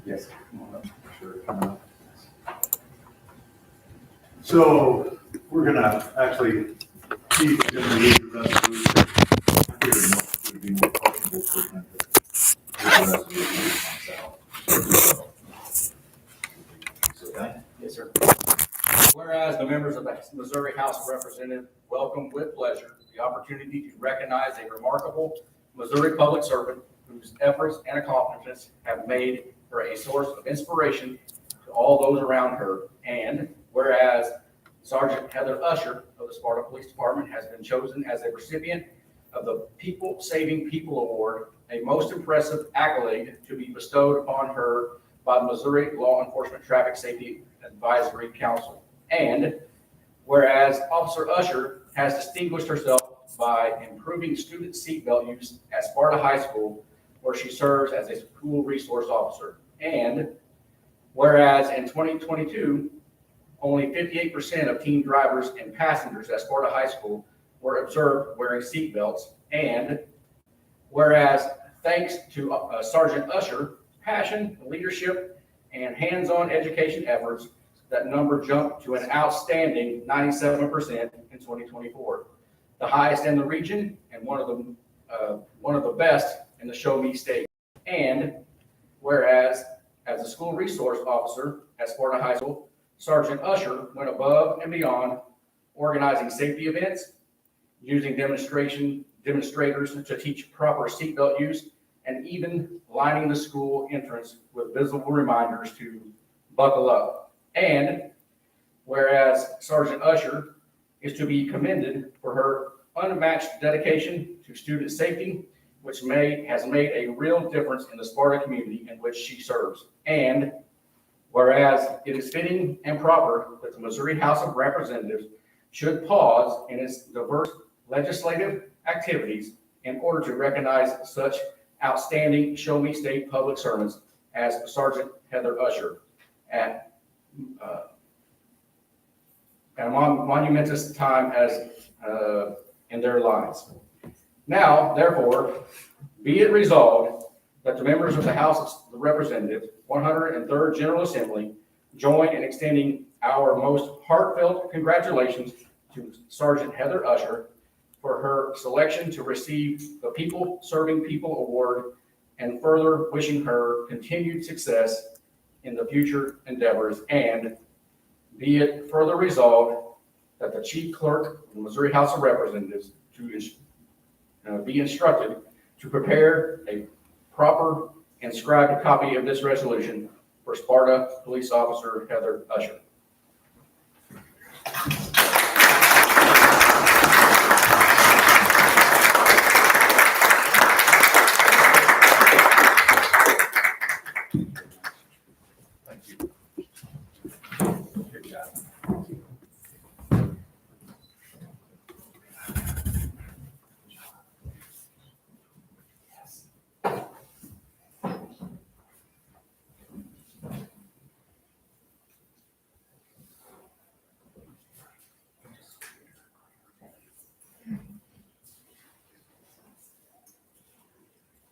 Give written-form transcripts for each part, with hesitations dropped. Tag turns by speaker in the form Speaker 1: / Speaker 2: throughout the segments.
Speaker 1: Yes. Come on up. Sure. Come on up. So we're gonna actually Chief is gonna read the resolution. I figured it would be more comfortable for him to read the resolution himself.
Speaker 2: Okay. Yes, sir. Whereas the members of the Missouri House of Representatives welcome with pleasure the opportunity to recognize a remarkable Missouri public servant whose efforts and accomplishments have made her a source of inspiration to all those around her. And whereas Sergeant Heather Usher of the Sparta Police Department has been chosen as a recipient of the People Saving People Award, a most impressive accolade to be bestowed upon her by the Missouri Law Enforcement Traffic Safety Advisory Council. And whereas Officer Usher has distinguished herself by improving student seatbelt use at Sparta High School, where she serves as a school resource officer. And whereas in 2022, only 58% of teen drivers and passengers at Sparta High School were observed wearing seatbelts. And whereas thanks to Sergeant Usher's passion, leadership, and hands-on education efforts, that number jumped to an outstanding 97% in 2024, the highest in the region and one of the best in the Show Me state. And whereas as a school resource officer at Sparta High School, Sergeant Usher went above and beyond organizing safety events, using demonstrators to teach proper seatbelt use, and even lining the school entrance with visible reminders to buckle up. And whereas Sergeant Usher is to be commended for her unmatched dedication to student safety, which has made a real difference in the Sparta community in which she serves. And whereas it is fitting and proper that the Missouri House of Representatives should pause in its diverse legislative activities in order to recognize such outstanding Show Me State public servants as Sergeant Heather Usher at a monumentous time as in their lives. Now, therefore, be it resolved that the members of the House of Representatives, 103rd General Assembly, join in extending our most heartfelt congratulations to Sergeant Heather Usher for her selection to receive the People Serving People Award, and further wishing her continued success in the future endeavors. And be it further resolved that the Chief Clerk of the Missouri House of Representatives be instructed to prepare a proper inscribed copy of this resolution for Sparta Police Officer Heather Usher. Thank you. Good job.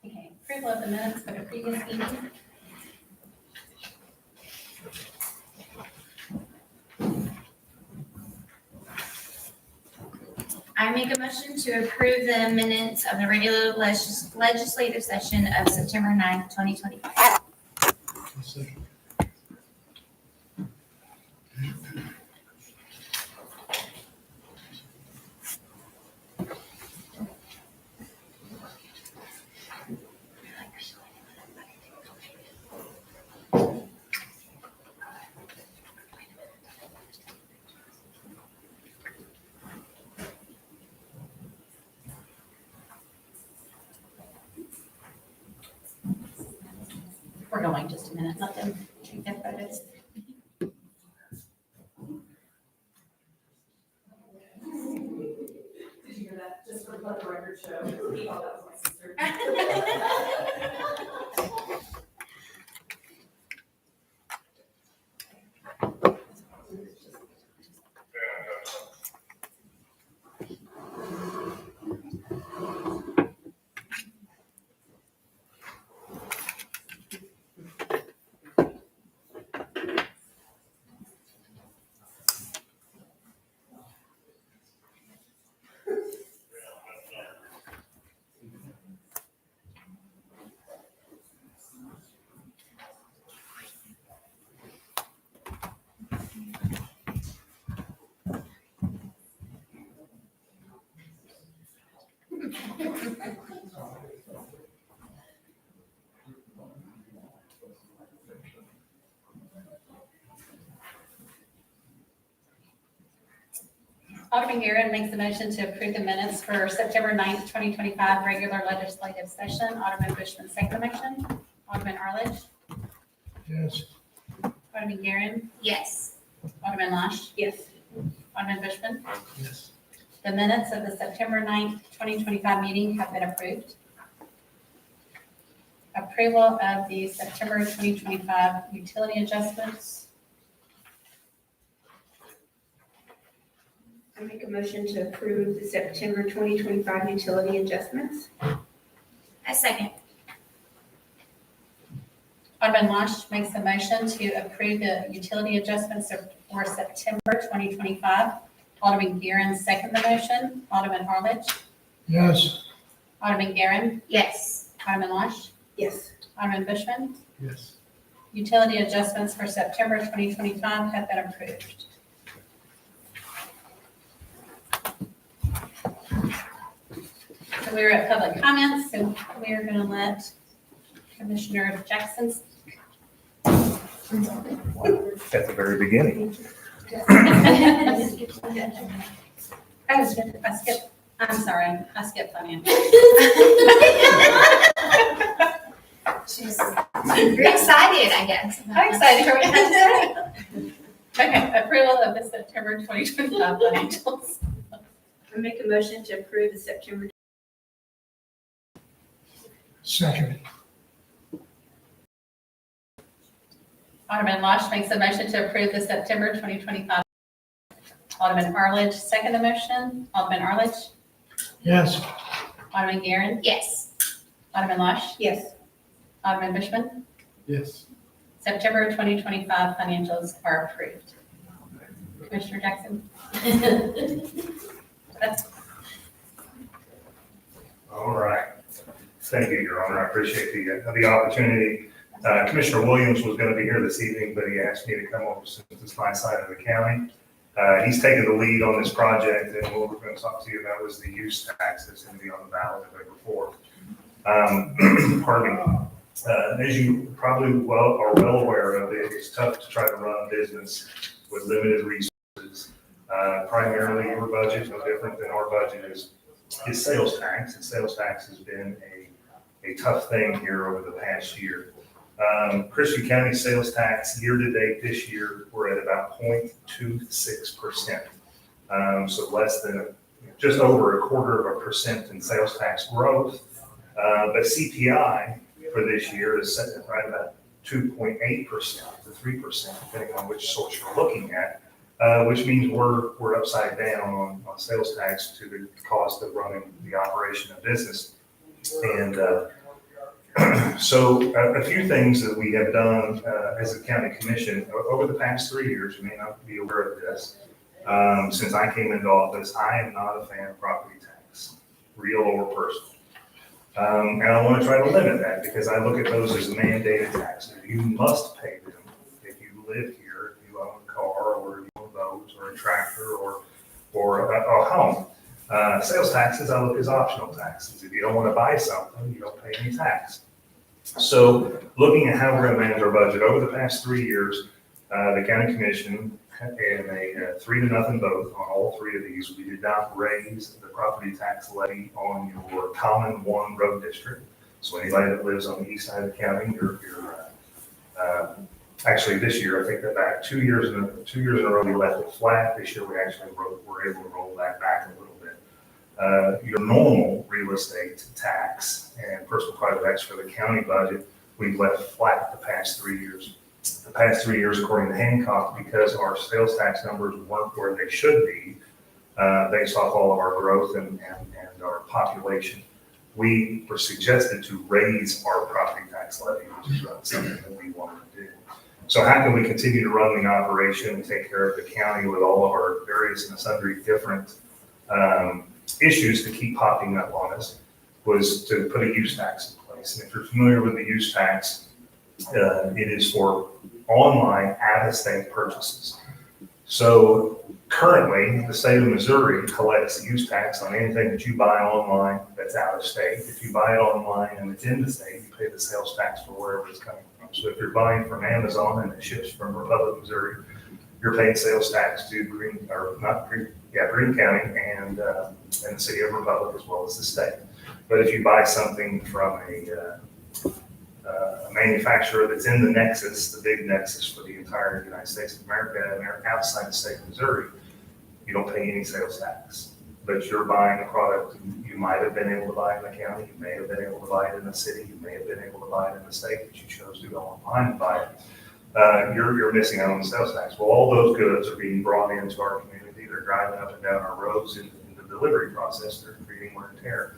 Speaker 3: Okay, approval of the minutes for the previous meeting. I make a motion to approve the minutes of the regular legislative session of September 9th, 2025. We're going just a minute, let them take their photos.
Speaker 4: Did you hear that? Just for let the record show. He thought that was my sister.
Speaker 5: Alderman Guerin makes the motion to approve the minutes for September 9th, 2025, regular legislative session. Alderman Bushman, second motion. Alderman Arledge.
Speaker 6: Yes.
Speaker 5: Alderman Guerin.
Speaker 3: Yes.
Speaker 5: Alderman Losh.
Speaker 4: Yes.
Speaker 5: Alderman Bushman.
Speaker 6: Yes.
Speaker 5: The minutes of the September 9th, 2025 meeting have been approved. Approval of the September 2025 utility adjustments.
Speaker 7: I make a motion to approve the September 2025 utility adjustments.
Speaker 3: I second.
Speaker 5: Alderman Losh makes the motion to approve the utility adjustments for September 2025. Alderman Guerin second the motion. Alderman Arledge.
Speaker 6: Yes.
Speaker 5: Alderman Guerin.
Speaker 3: Yes.
Speaker 5: Alderman Losh.
Speaker 7: Yes.
Speaker 5: Alderman Bushman.
Speaker 6: Yes.
Speaker 5: Utility adjustments for September 2025 have been approved. So we're at public comments, so we are going to let Commissioner Jackson.
Speaker 1: At the very beginning.
Speaker 5: I'm sorry, I skipped finance.
Speaker 3: She's excited, I guess.
Speaker 5: I'm excited for what you have to say. Okay, approval of the September 2025 financials.
Speaker 7: I make a motion to approve the September.
Speaker 6: Second.
Speaker 5: Alderman Losh makes a motion to approve the September 2025. Alderman Arledge, second the motion. Alderman Arledge.
Speaker 6: Yes.
Speaker 5: Alderman Guerin.
Speaker 3: Yes.
Speaker 5: Alderman Losh.
Speaker 7: Yes.
Speaker 5: Alderman Bushman.
Speaker 6: Yes.
Speaker 5: September 2025 financials are approved. Commissioner Jackson. That's
Speaker 8: All right. Thank you, Your Honor. I appreciate the opportunity. Commissioner Williams was going to be here this evening, but he asked me to come over since it's my side of the county. He's taken the lead on this project, and what we're going to talk to you about was the use tax that's going to be on the ballot of April 4th. Pardon me. As you probably are well aware of, it's tough to try to run a business with limited resources. Primarily, your budget, no different than our budget, is sales tax, and sales tax has been a tough thing here over the past year. Christian County sales tax year to date this year, we're at about 0.26%. So less than just over 1/4% in sales tax growth. But CPI for this year is set at right about 2.8% to 3%, depending on which source you're looking at. Which means we're upside down on sales tax to the cost of running the operation of business. And so a few things that we have done as a county commission over the past 3 years, you may not be aware of this. Since I came into office, I am not a fan of property tax, real or personal. And I want to try to limit that because I look at those as mandated taxes. You must pay them if you live here, if you own a car or you own boats or a tractor or a home. Sales taxes I look as optional taxes. If you don't want to buy something, you don't pay any tax. So looking at how we're going to manage our budget over the past 3 years, the county commission in a 3-0 vote on all 3 of these, we did not raise the property tax levy on your common 1 road district. So anybody that lives on the east side of the county, you're actually this year, I think that back 2 years in a row, we left it flat. This year we actually were able to roll that back a little bit. Your normal real estate tax and personal private tax for the county budget, we've left flat the past 3 years. The past 3 years, according to Hancock, because our sales tax numbers weren't where they should be, based off all of our growth and our population, we were suggested to raise our property tax levy, which is not something that we wanted to do. So how can we continue to run the operation and take care of the county with all of our various and sundry different issues that keep popping up on us, was to put a use tax in place. And if you're familiar with the use tax, it is for online out-of-state purchases. So currently, the state of Missouri collects the use tax on anything that you buy online that's out of state. If you buy it online and it's in the state, you pay the sales tax for wherever it's coming from. So if you're buying from Amazon and it ships from Republic, Missouri, you're paying sales tax to Greene County and the city of Republic as well as the state. But if you buy something from a manufacturer that's in the nexus, the big nexus for the entire United States of America, and they're outside the state of Missouri, you don't pay any sales tax. But you're buying a product you might have been able to buy in the county, you may have been able to buy it in the city, you may have been able to buy it in the state, but you chose to go online and buy it. You're missing out on the sales tax. Well, all those goods are being brought into our community. They're driving up and down our roads in the delivery process. They're creating wear and tear.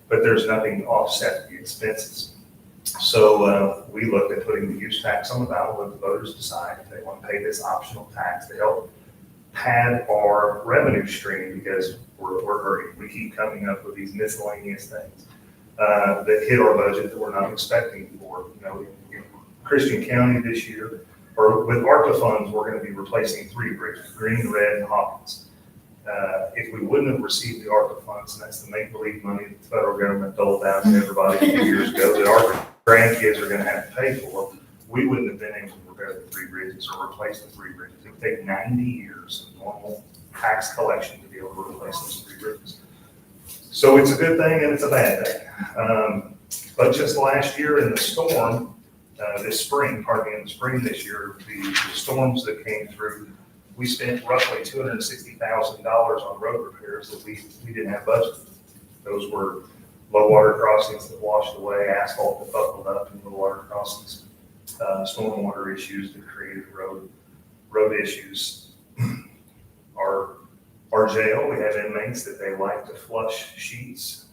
Speaker 8: But there's nothing to offset the expenses. So we looked at putting the use tax on the ballot, let the voters decide if they want to pay this optional tax to help pad our revenue stream, because we're hurting. We keep coming up with these miscellaneous things that hit our budget that we're not expecting for. In Christian County this year, or with ARPA funds, we're going to be replacing 3 bridges, Green, Red, and Hawkins. If we wouldn't have received the ARPA funds, and that's the make-believe money that the federal government doled out to everybody a few years ago that our grandkids are going to have to pay for, we wouldn't have been able to repair the 3 bridges or replace the 3 bridges. It would take 90 years of normal tax collection to be able to replace those 3 bridges. So it's a good thing and it's a bad thing. But just last year in the storm, in the spring this year, the storms that came through, we spent roughly $260,000 on road repairs that we didn't have budgeted. Those were low water crossings that washed away, asphalt that buckled up in the water crossings, stormwater issues that created road issues. Our jail, we have inmates that they like to flush sheets,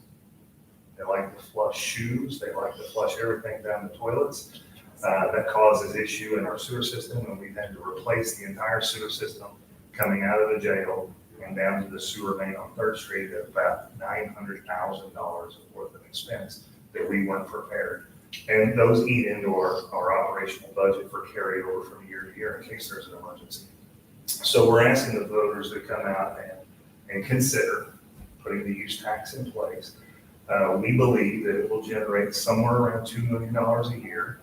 Speaker 8: they like to flush shoes, they like to flush everything down the toilets. That causes issue in our sewer system, and we've had to replace the entire sewer system coming out of the jail and down to the sewer main on 3rd Street at about $900,000 worth of expense that we weren't prepared. And those eat into our operational budget for carryover from year to year in case there's an emergency. So we're asking the voters to come out and consider putting the use tax in place. We believe that it will generate somewhere around $2 million a year.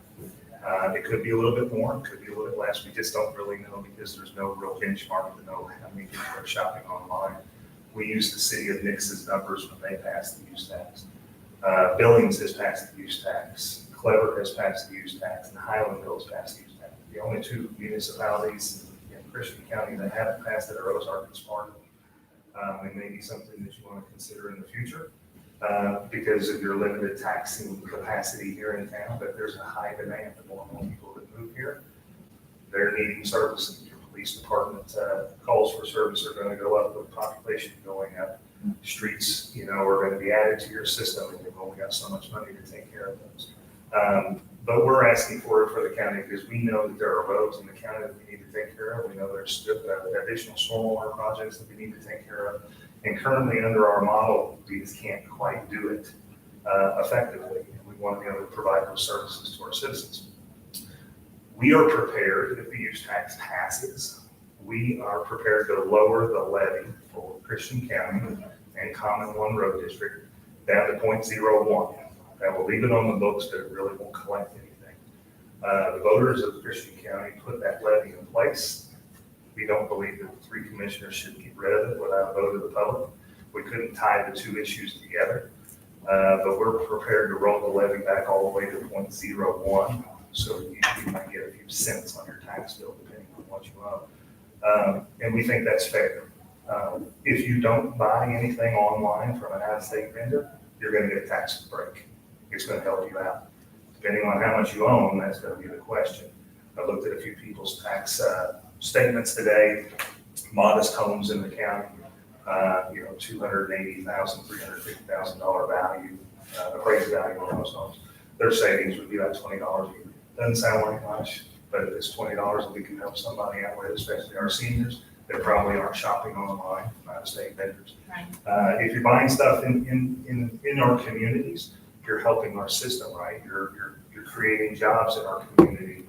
Speaker 8: It could be a little bit more, it could be a little bit less. We just don't really know because there's no real benchmark to know how many people are shopping online. We use the city of Nix's numbers when they pass the use tax. Billings has passed the use tax. Clever has passed the use tax, and Highlandville has passed the use tax. The only 2 municipalities in Christian County that haven't passed it are Ozark and Sparta. It may be something that you want to consider in the future. Because of your limited taxing capacity here in town, but there's a high demand for more and more people that move here. They're needing services. Your police department calls for service are going to go up with population going up. Streets, are going to be added to your system, and you've only got so much money to take care of those. But we're asking for it for the county because we know that there are roads in the county that we need to take care of. We know there's additional stormwater projects that we need to take care of. And currently under our model, we just can't quite do it effectively. And we want to be able to provide those services to our citizens. We are prepared, if the use tax passes, we are prepared to lower the levy for Christian County and Common 1 Road District down to 0.01. That will leave it on the books, but it really won't collect anything. The voters of Christian County put that levy in place. We don't believe that the 3 commissioners should get rid of it without a vote of the public. We couldn't tie the 2 issues together, but we're prepared to roll the levy back all the way to 0.01. So you might get a few cents on your tax bill depending on what you owe. And we think that's fair. If you don't buy anything online from an out-of-state vendor, you're going to get a tax break. It's going to help you out. Depending on how much you own, that's going to be the question. I looked at a few people's tax statements today, modest homes in the county, $280,000, $350,000 value, appraised value on those homes. Their savings would be about $20 a year. Doesn't sound like much, but if it's $20 that we can help somebody out with, especially our seniors that probably aren't shopping online from out-of-state vendors.
Speaker 5: Right.
Speaker 8: If you're buying stuff in our communities, you're helping our system, right? You're creating jobs in our community.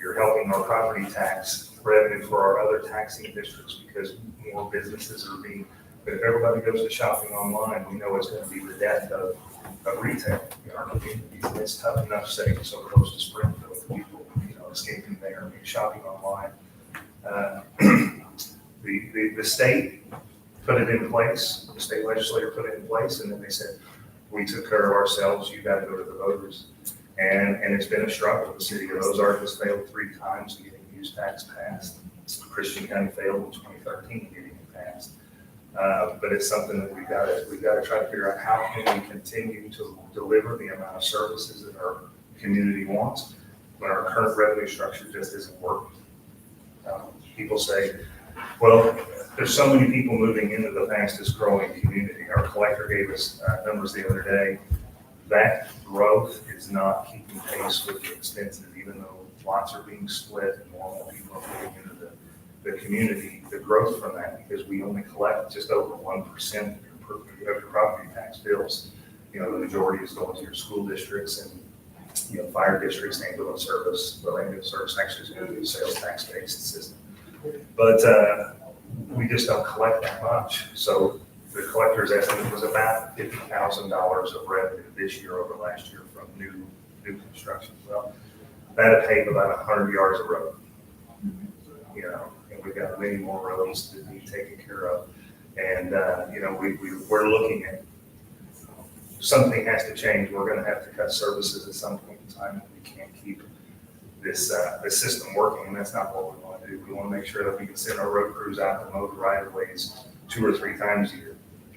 Speaker 8: You're helping our property tax revenue for our other taxing districts because more businesses are being, but if everybody goes to shopping online, we know it's going to be the death of retail in our communities. And it's tough enough saying so close to Springfield with people, escaping there and shopping online. The state put it in place, the state legislature put it in place, and then they said, we took care of ourselves, you got to go to the voters. And it's been a struggle. The city of Ozark has failed 3 times in getting use tax passed. Christian County failed in 2013 getting it passed. But it's something that we've got to try to figure out how can we continue to deliver the amount of services that our community wants when our current revenue structure just isn't working. People say, well, there's so many people moving into the fastest growing community. Our collector gave us numbers the other day. That growth is not keeping pace with the expenses, even though lots are being split and more and more people are moving into the community. The growth from that, because we only collect just over 1% of your property tax bills. The majority is going to your school districts and fire districts, ambulance service. Well, ambulance service actually is going to be a sales tax based system, but we just don't collect that much. So the collector's estimate was about $50,000 of revenue this year over last year from new construction. Well, that'd pave about 100 yards of road, and we've got many more roads to be taken care of. And, we're looking at something has to change. We're going to have to cut services at some point in time. We can't keep this system working, and that's not what we want to do. We want to make sure that we can send our road crews out to mow the right of ways 2 or 3 times a year.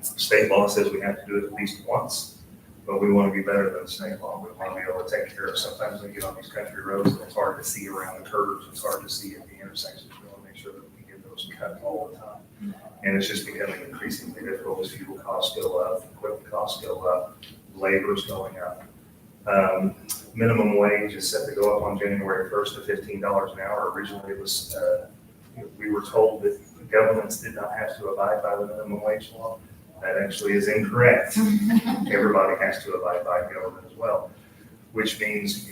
Speaker 8: State law says we have to do it at least once, but we want to be better than the state law. We want to be able to take care of, sometimes we get on these country roads and it's hard to see around the curves. It's hard to see at the intersections. We want to make sure that we get those cut all the time. And it's just becoming increasingly difficult as fuel costs go up, equipment costs go up, labor's going up. Minimum wage is set to go up on January 1st to $15 an hour. Originally it was, we were told that governments did not have to abide by the minimum wage law. That actually is incorrect. Everybody has to abide by government as well, which means,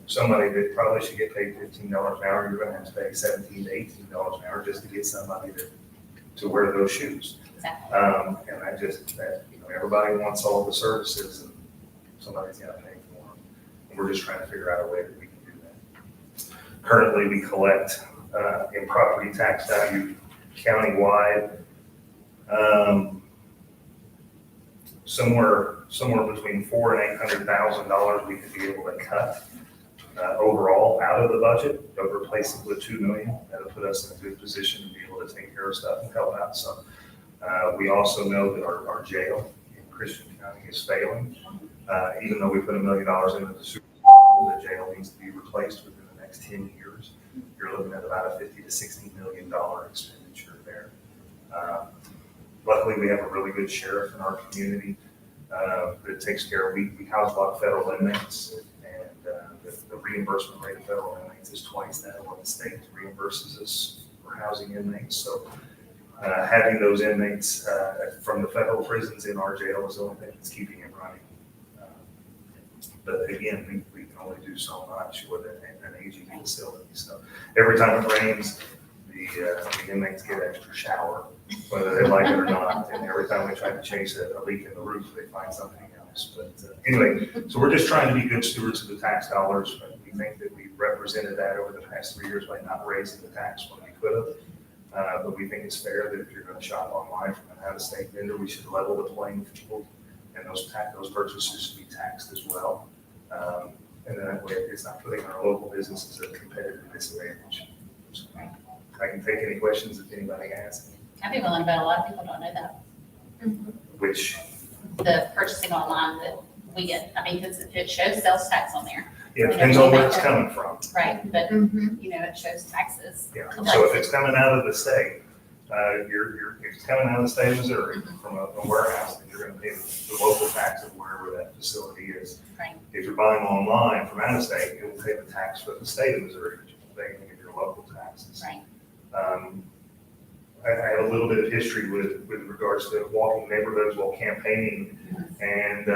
Speaker 8: somebody that probably should get paid $15 an hour, you're going to have to pay $17 to $18 an hour just to get somebody to wear those shoes.
Speaker 5: Exactly.
Speaker 8: And everybody wants all the services and somebody's got to pay for them. And we're just trying to figure out a way that we can do that. Currently, we collect in property tax value countywide, somewhere between $400,000 and $800,000 we could be able to cut overall out of the budget, but replace it with $2 million. That'll put us in a good position to be able to take care of stuff and help out some. We also know that our jail in Christian County is failing. Even though we put $1 million into the super, the jail needs to be replaced within the next 10 years. You're looking at about a $50 to $60 million expenditure there. Luckily, we have a really good sheriff in our community that takes care of, we house a lot of federal inmates, and the reimbursement rate of federal inmates is twice that of what the state reimburses us for housing inmates. So having those inmates from the federal prisons in our jail is the only thing that's keeping it running. But again, we can only do so much with an aging facility. So every time it rains, the inmates get extra shower, whether they like it or not. And every time we try to chase a leak in the roof, they find something else. But anyway, so we're just trying to be good stewards of the tax dollars. But we think that we represented that over the past 3 years by not raising the tax when we could have. But we think it's fair that if you're going to shop online from an out-of-state vendor, we should level the playing field, and those purchases should be taxed as well. And then that way, it's not putting our local businesses at a competitive disadvantage. So I can take any questions if anybody has.
Speaker 5: I'd be willing to bet a lot of people don't know that.
Speaker 8: Which,
Speaker 5: The purchasing online that we get, because it shows sales tax on there.
Speaker 8: yeah, depends on where it's coming from.
Speaker 5: Right, but, it shows taxes.
Speaker 8: Yeah, so if it's coming out of the state, if it's coming out of the state of Missouri from a warehouse, then you're gonna pay the local tax of wherever that facility is.
Speaker 5: Right.
Speaker 8: If you're buying online from out of state, you'll pay the tax for the state of Missouri, but you won't pay any of your local taxes.
Speaker 5: Right.
Speaker 8: I have a little bit of history with regards to walking neighborhoods while campaigning, and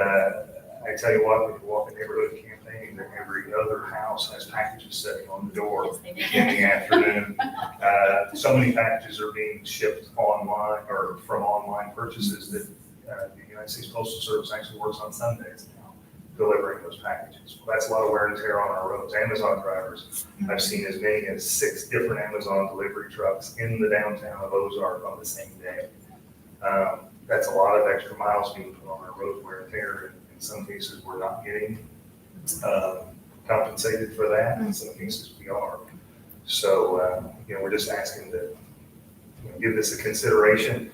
Speaker 8: I tell you what, when you walk in neighborhood campaign, every other house has packages sitting on the door
Speaker 5: Yes, they do.
Speaker 8: in the afternoon. So many packages are being shipped online or from online purchases that the United States Postal Service actually works on Sundays now, delivering those packages. Well, that's a lot of wear and tear on our roads. Amazon drivers, I've seen as many as 6 different Amazon delivery trucks in the downtown of Ozark on the same day. That's a lot of extra miles being put on our road wear and tear. In some cases, we're not getting compensated for that. In some cases, we are. So, we're just asking to give this a consideration.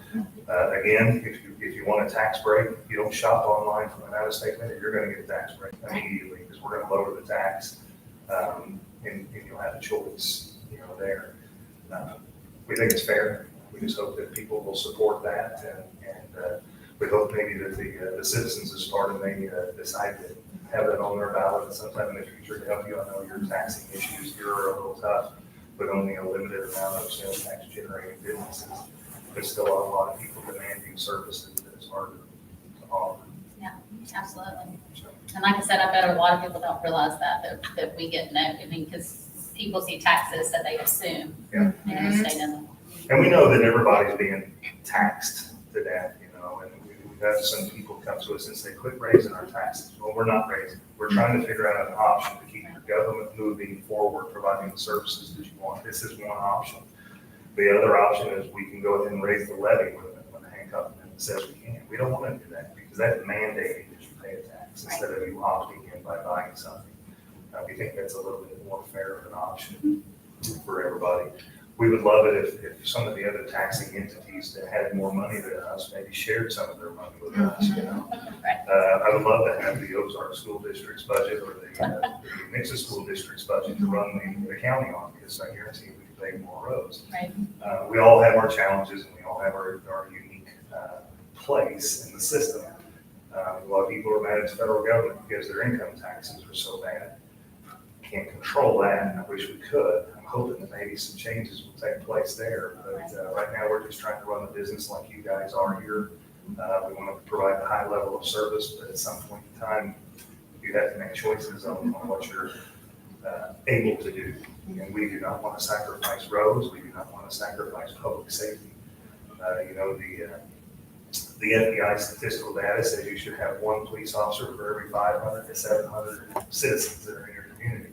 Speaker 8: Again, if you want a tax break, if you don't shop online from an out-of-state vendor, you're going to get a tax break immediately because we're going to lower the tax, and you'll have a choice, there. We think it's fair. We just hope that people will support that, and we hope maybe that the citizens of Sparta may decide to have that on their ballot sometime in the future to help you. I know your taxing issues here are a little tough, but only a limited amount of sales tax generating businesses. There's still a lot of people demanding services that it's hard to offer.
Speaker 5: Absolutely. And like I said, I bet a lot of people don't realize that we get because people see taxes that they assume.
Speaker 8: Yeah.
Speaker 5: State in
Speaker 8: And we know that everybody's being taxed to death, and we've had some people come to us and say, quit raising our taxes. Well, we're not raising. We're trying to figure out an option to keep your government moving forward, providing the services that you want. This is one option. The other option is we can go ahead and raise the levy when the handcuff says we can. We don't want to do that because that's mandating that you pay a tax instead of you opting in by buying something. We think that's a little bit more fair of an option for everybody. We would love it if some of the other taxing entities that had more money than us maybe shared some of their money with us, I would love to have the Ozark School District's budget or the Nixa School District's budget to run the county on, because I guarantee we could pave more roads.
Speaker 5: Right.
Speaker 8: We all have our challenges and we all have our unique place in the system. A lot of people are mad at the federal government because their income taxes are so bad. Can't control that, and I wish we could. I'm hoping that maybe some changes will take place there. But right now, we're just trying to run the business like you guys are here. We want to provide a high level of service, but at some point in time, you have to make choices on what you're able to do. And we do not want to sacrifice roads. We do not want to sacrifice public safety. The FBI statistical data says you should have 1 police officer for every 500 to 700 citizens that are in your community.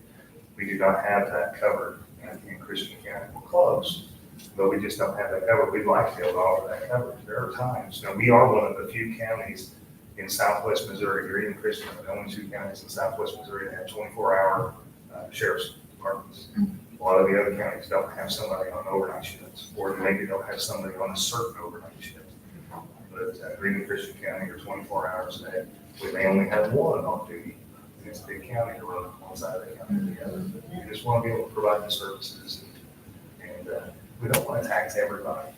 Speaker 8: We do not have that covered in Christian County. We're close, but we just don't have that covered. We'd like to be able to offer that coverage. There are times. Now, we are one of the few counties in Southwest Missouri, you're even Christian, the only 2 counties in Southwest Missouri that have 24-hour sheriff's departments. A lot of the other counties don't have somebody on overnight shifts, or maybe don't have somebody on a certain overnight shift. But Green Christian County are 24 hours a day. We may only have 1 on duty. It's a big county to run one side of the county to the other. We just want to be able to provide the services, and we don't want to tax everybody,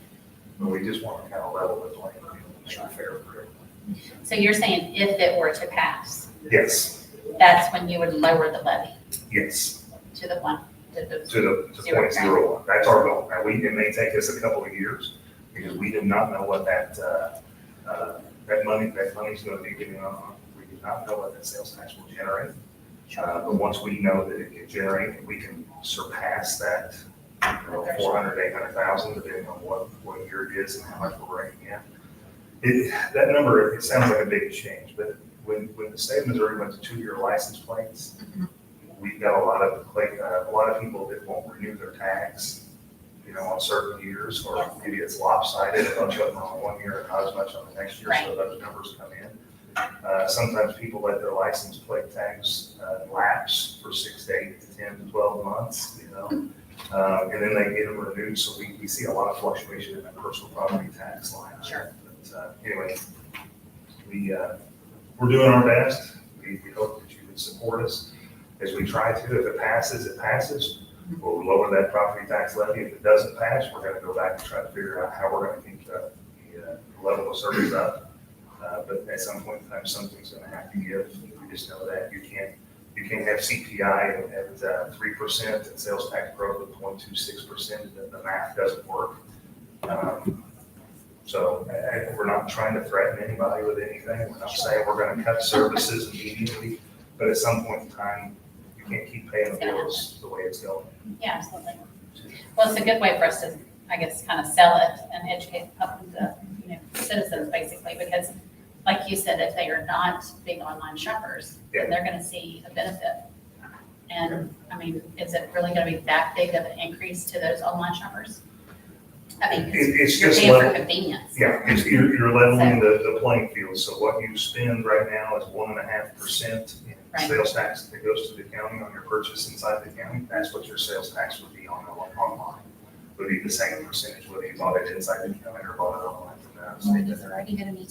Speaker 8: but we just want to kind of level the playing field and make it fair for everybody.
Speaker 5: So you're saying if it were to pass,
Speaker 8: Yes,
Speaker 5: that's when you would lower the levy
Speaker 8: yes,
Speaker 5: to the 1, to the.
Speaker 8: to 0.01. That's our goal. Now, it may take us a couple of years because we do not know what that money's going to be getting on. We do not know what that sales tax will generate. But once we know that it can generate, and we can surpass that, 400, 800,000, depending on what year it is and how much we're bringing in. That number, it sounds like a big change, but when the state of Missouri went to 2-year license plates, we've got a lot of people that won't renew their tax, on certain years, or maybe it's lopsided, a bunch of them on 1 year and not as much on the next year, so those numbers come in. Sometimes people let their license plate tags lapse for 6 to 8 to 10 to 12 months, and then they get them renewed, so we see a lot of fluctuation in that personal property tax line.
Speaker 5: Sure.
Speaker 8: But anyway, we're doing our best. We hope that you would support us as we try to. If it passes, it passes. We'll lower that property tax levy. If it doesn't pass, we're going to go back and try to figure out how we're going to keep the level of service up. But at some point in time, something's going to have to give. We just know that you can't have CPI at 3% and sales tax growth of 0.26%. The math doesn't work. So we're not trying to threaten anybody with anything. We're not saying we're gonna cut services immediately, but at some point in time, you can't keep paying the bills the way it's going.
Speaker 5: Yeah, absolutely. Well, it's a good way for us to, I guess, kind of sell it and educate the, citizens basically, because like you said, if they are not big online shoppers, then they're gonna see a benefit. And, I mean, is it really gonna be that big of an increase to those online shoppers? I mean, 'cause
Speaker 8: It's
Speaker 5: you're
Speaker 8: just
Speaker 5: paying for
Speaker 8: level,
Speaker 5: convenience.
Speaker 8: yeah, you're leveling the playing field. So what you spend right now is 1.5% in
Speaker 5: Right.
Speaker 8: sales tax that goes to the county on your purchase inside the county. That's what your sales tax would be on online. Would be the same percentage whether you bought it inside the county or bought it online from the out of state.
Speaker 3: There's already gonna be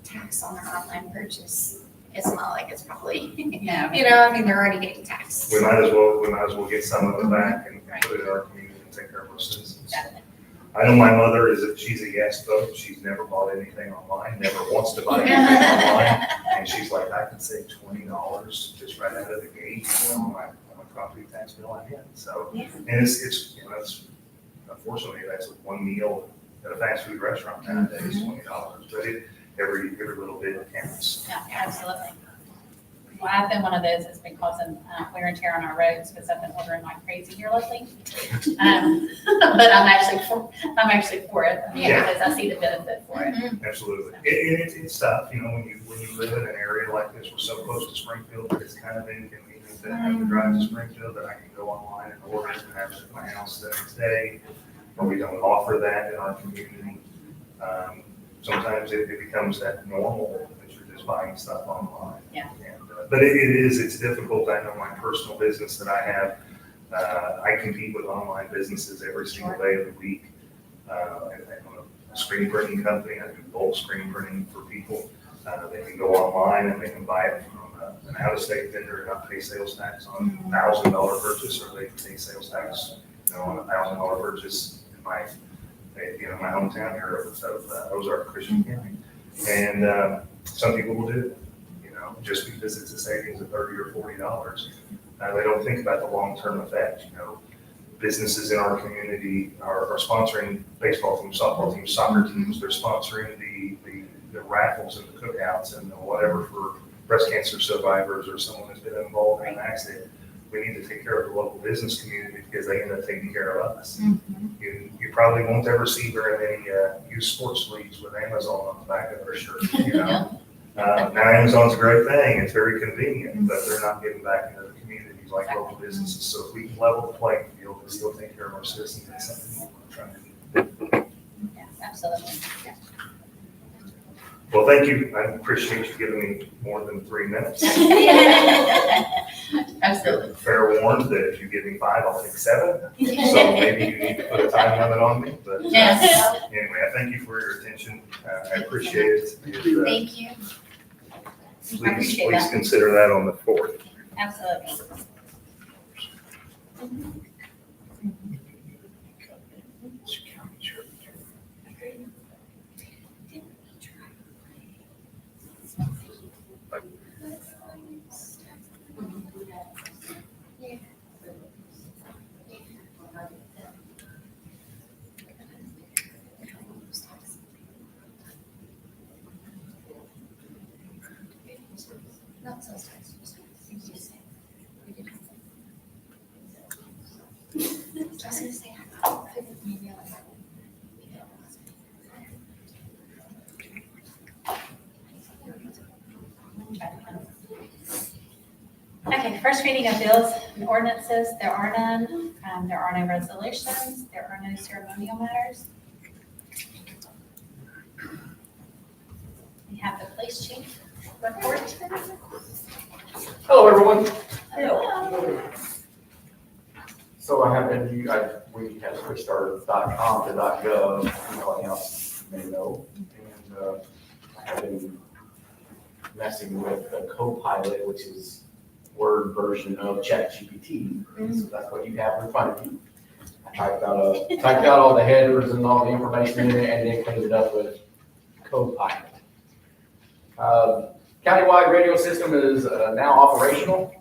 Speaker 3: tax on their online purchase. It's not like it's probably,
Speaker 5: Yeah.
Speaker 3: I mean, they're already getting taxed.
Speaker 8: We might as well get some of it back and
Speaker 5: Right.
Speaker 8: put it in our community and take care of our citizens.
Speaker 5: Definitely.
Speaker 8: I know my mother she's a yes vote. She's never bought anything online, never wants to buy anything online. And she's like, I can save $20 just right out of the gate, on my property tax bill I get. So,
Speaker 3: Yeah.
Speaker 8: and it's unfortunately, that's one meal at a fast food restaurant nowadays, $20. But every little bit counts.
Speaker 5: Yeah, absolutely. Well, I've been one of those that's been causing wear and tear on our roads because I've been ordering like crazy here lately. But I'm actually for it,
Speaker 8: Yeah.
Speaker 5: because I see the benefit for it.
Speaker 8: Absolutely. And it's tough, when you live in an area like this, we're so close to Springfield, that it's kind of inconvenient to have to drive to Springfield, that I can go online and order it and have it at my house the next day. Or we don't offer that in our community. Sometimes it becomes that normal that you're just buying stuff online.
Speaker 5: Yeah.
Speaker 8: But it's difficult. I know my personal business that I have, I compete with online businesses every single day of the week. I'm a screen printing company. I do bulk screen printing for people. They can go online and they can buy it from an out-of-state vendor and not pay sales tax on a $1,000 purchase, or they can pay sales tax, on a $1,000 purchase in my hometown here of Ozark Christian County. And some people will do it, just because it's a savings of $30 or $40. They don't think about the long-term effect. Businesses in our community are sponsoring baseball teams, softball teams, soccer teams. They're sponsoring the raffles and the cookouts and whatever for breast cancer survivors or someone that's been involved in an accident. We need to take care of the local business community because they end up taking care of us. You probably won't ever see very many youth sports leagues with Amazon on the back of their shirt. Now Amazon's a great thing, it's very convenient, but they're not giving back into the communities like local businesses. So if we can level the playing field and still take care of our citizens, that's something we're trying to do.
Speaker 5: Yeah, absolutely.
Speaker 8: Well, thank you. I appreciate you giving me more than 3 minutes.
Speaker 5: Absolutely.
Speaker 8: Fair warned that if you give me 5, I'll take 7. So maybe you need to put a time limit on me, but
Speaker 5: Yes.
Speaker 8: anyway, I thank you for your attention. I appreciate it. And,
Speaker 3: Thank you.
Speaker 8: please consider that on the 4th.
Speaker 5: Absolutely.
Speaker 3: Not sales tax, just tax. I was gonna say, I could maybe I'll-
Speaker 5: Okay, first reading of bills and ordinances, there are none. There are no resolutions. There are no ceremonial matters. We have the police chief report.
Speaker 9: Hello, everyone.
Speaker 5: Hello.
Speaker 9: So I have been, we have switched our .com to .gov, email accounts, you may know. And I have been messing with the Copilot, which is Word version of ChatGPT. So that's what you have in front of you. I typed out all the headers and all the information in it, and then cleaned it up with Copilot. Countywide radio system is now operational.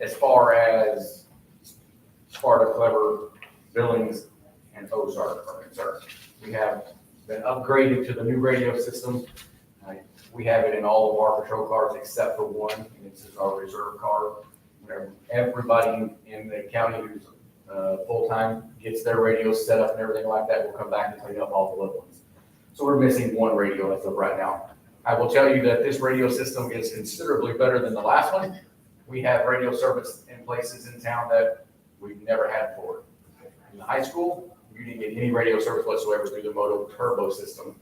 Speaker 9: As far as Sparta, Clever, Billings, and Ozark are concerned. We have
Speaker 2: been upgraded to the new radio system. We have it in all of our patrol cars except for one, and this is our reserve car. Whenever everybody in the county who's full-time gets their radios set up and everything like that, we'll come back and clean up all the little ones. So we're missing one radio as of right now. I will tell you that this radio system is considerably better than the last one. We have radio service in places in town that we've never had before. In the high school, you didn't get any radio service whatsoever through the Moto Turbo system,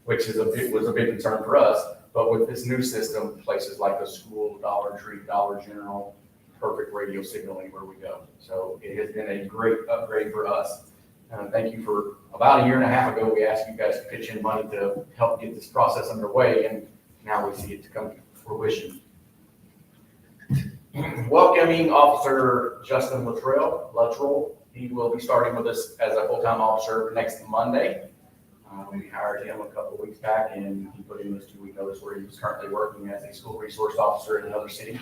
Speaker 2: which was a big concern for us. But with this new system, places like the school, Dollar Tree, Dollar General, perfect radio signal anywhere we go. So it has been a great upgrade for us. Thank you for about a year and a half ago, we asked you guys to pitch in money to help get this process underway, and now we see it to come to fruition. Welcoming Officer Justin Luttrell. He will be starting with us as a full-time officer next Monday. We hired him a couple of weeks back, and he put in his 2-week notice where he was currently working as a school resource officer in another city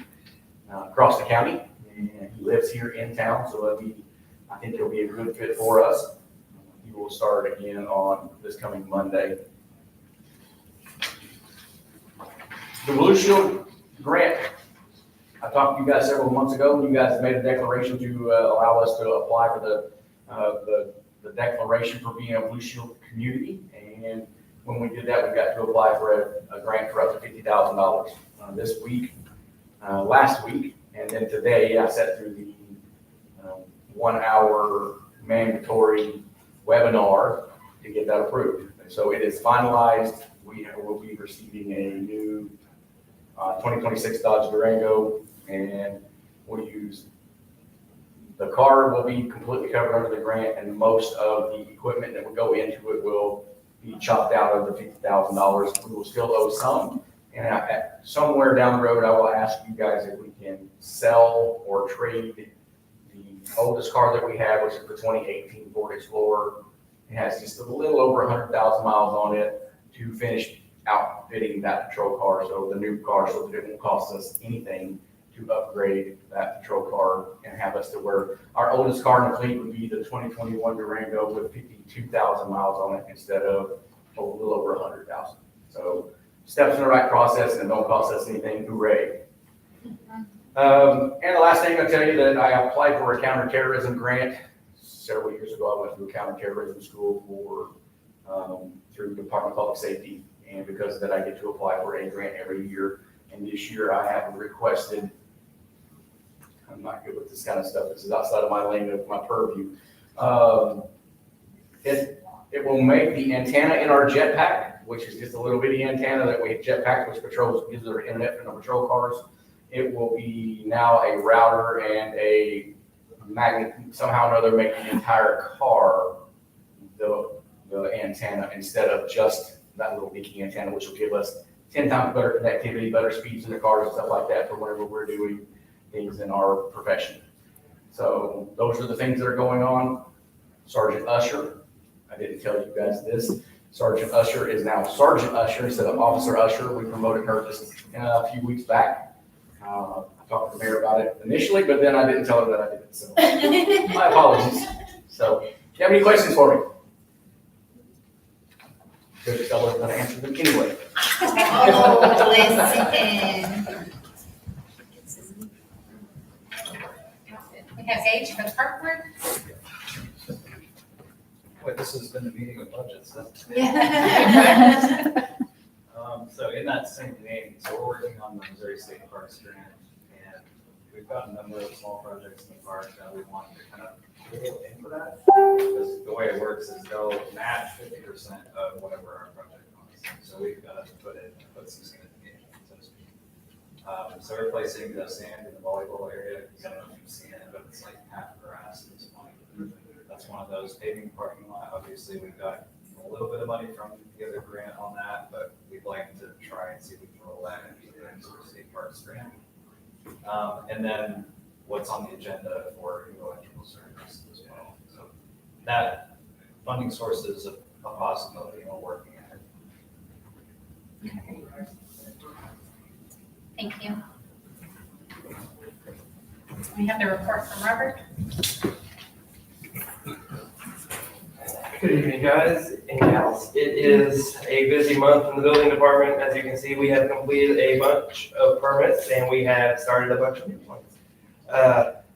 Speaker 2: across the county. And he lives here in town, so I think he'll be a good fit for us. He will start again on this coming Monday. The Blue Shield grant. I talked to you guys several months ago. You guys made a declaration to allow us to apply for the declaration for being a Blue Shield community. And when we did that, we got to apply for a grant for up to $50,000 this week, last week, and then today I sat through the 1-hour mandatory webinar to get that approved. So it is finalized. We will be receiving a new 2026 Dodge Durango, and we'll use the car will be completely covered under the grant, and most of the equipment that will go into it will be chopped out of the $50,000. We will still owe some, and somewhere down the road, I will ask you guys if we can sell or trade the oldest car that we have, which is the 2018 Ford Explorer. It has just a little over 100,000 miles on it to finish outfitting that patrol car, so the new car, so that it won't cost us anything to upgrade that patrol car and have us to where our oldest car in the fleet would be the 2021 Durango with 52,000 miles on it instead of a little over 100,000. So steps in the right process and it don't cost us anything. Hooray. And the last thing I'll tell you that I applied for a counterterrorism grant several years ago. I went through a counterterrorism school through the Department of Public Safety, and because of that, I get to apply for a grant every year. And this year, I have requested. I'm not good with this kind of stuff. This is outside of my lane of my purview. It will make the antenna in our jetpack, which is just a little bitty antenna that we jetpack, which gives our internet from the patrol cars. It will be now a router and a magnet, somehow or another, make the entire car the antenna instead of just that little leaky antenna, which will give us 10 times better connectivity, better speeds in the cars and stuff like that for whenever we're doing things in our profession. So those are the things that are going on. Sergeant Usher, I didn't tell you guys this. Sergeant Usher is now Sergeant Usher instead of Officer Usher. We promoted her just a few weeks back. I talked to the mayor about it initially, but then I didn't tell her that I did it. So my apologies. So, do you have any questions for me? Good fellow, going to answer them anyway.
Speaker 3: Oh, listen.
Speaker 5: We have Gage for the park board.
Speaker 10: Wait, this has been a meeting of budgets, then.
Speaker 3: Yeah.
Speaker 10: So in that same vein, so we're working on the Missouri State Parks grant, and we've got a number of small projects in the park that we want to kind of pay for that. Because the way it works is they'll match 50% of whatever our project costs. So we've got to put some skin in the game, so to speak. So replacing the sand in the volleyball area, I don't know if you've seen it, but it's like half grass at this point. That's one of those. Paving parking lot, obviously we've got a little bit of money from the other grant on that, but we'd like to try and see if we can roll that into the Missouri State Parks grant. And then what's on the agenda for electrical service as well. So that funding source is a possibility, and we're working at it.
Speaker 5: Thank you. We have the report from Robert.
Speaker 11: Good evening, guys. in-house. It is a busy month in the building department. As you can see, we have completed a bunch of permits and we have started a bunch of new ones.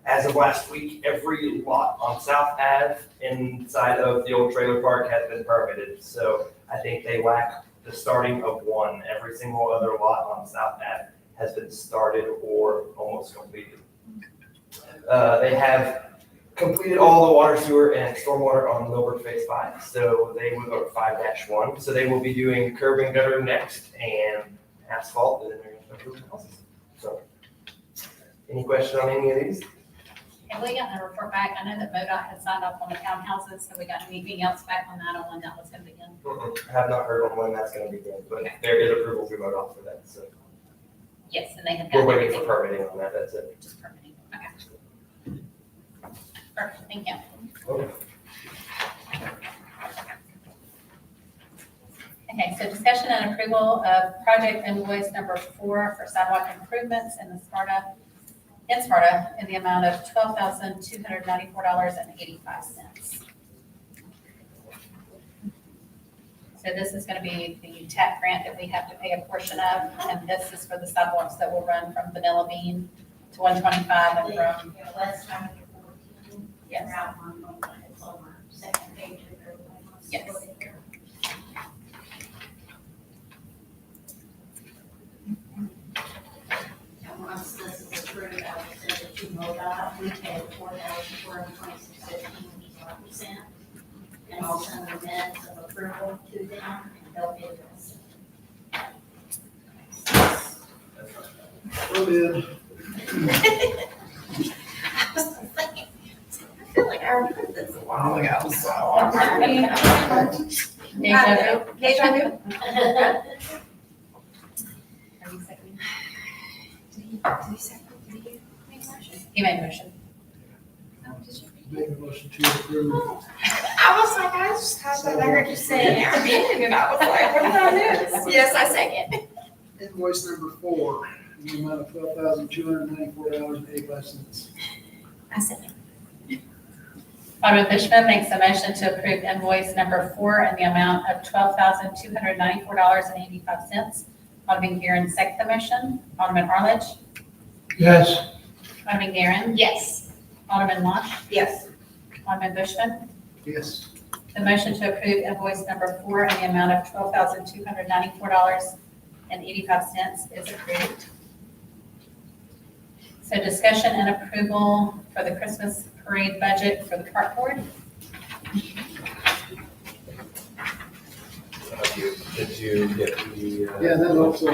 Speaker 11: As of last week, every lot on South Ave inside of the old trailer park has been permitted. So I think they lack the starting of one. Every single other lot on South Ave has been started or almost completed. They have completed all the water, sewer, and stormwater on Milburn Phase 5. So they will go to 5-1. So they will be doing curb and gutter next and asphalt, and then they're going to improve houses. So, any question on any of these?
Speaker 5: And we got a report back. I know that MoDOT had signed off on the townhouses, so we got anything else back on that, on when that was gonna begin?
Speaker 11: I have not heard on when that's going to begin, but there is approval through MoDOT for that. So
Speaker 5: Yes, and they have
Speaker 11: we're
Speaker 5: got
Speaker 11: waiting
Speaker 5: everything,
Speaker 11: for permitting on that. That's it.
Speaker 5: just permitting. Okay. Perfect, thank you.
Speaker 11: Okay.
Speaker 5: Okay, so discussion and approval of project invoice number 4 for sidewalk improvements in Sparta, in the amount of $12,294.85. So this is gonna be the TAP grant that we have to pay a portion of, and this is for the sidewalks that will run from Vanilla Bean to 125 and from,
Speaker 12: Last time we were 14,
Speaker 5: yes,
Speaker 12: route 1.1, it's on our second page of everybody wants to
Speaker 5: Yes.
Speaker 12: look at there. And once this is approved, I will send it to MoDOT, we pay $4,426.15, which is 5%. And I'll send the minutes of approval to them, and they'll be addressed.
Speaker 3: I feel like I remember this a while ago, so.
Speaker 5: Deja vu.
Speaker 3: Deja vu.
Speaker 5: Are you seconding?
Speaker 3: Did he second? Did he make a motion?
Speaker 5: He made a motion.
Speaker 3: No, did you?
Speaker 6: Make a motion to approve.
Speaker 3: I was like, I thought I heard you say it, and I was like, what did I do? Yes, I second.
Speaker 6: Invoice number 4, in the amount of $12,294.85.
Speaker 3: I second.
Speaker 5: Alderman Bushman makes a motion to approve invoice number 4 in the amount of $12,294.85. Alderman Guerin second the motion. Alderman Arledge,
Speaker 6: Yes.
Speaker 5: Alderman Guerin,
Speaker 3: Yes.
Speaker 5: Alderman Marsh,
Speaker 7: Yes.
Speaker 5: Alderman Bushman.
Speaker 6: Yes.
Speaker 5: The motion to approve invoice number 4 in the amount of $12,294.85 is approved. So discussion and approval for the Christmas parade budget for the park board.
Speaker 9: Did you get the?
Speaker 6: Yeah, that also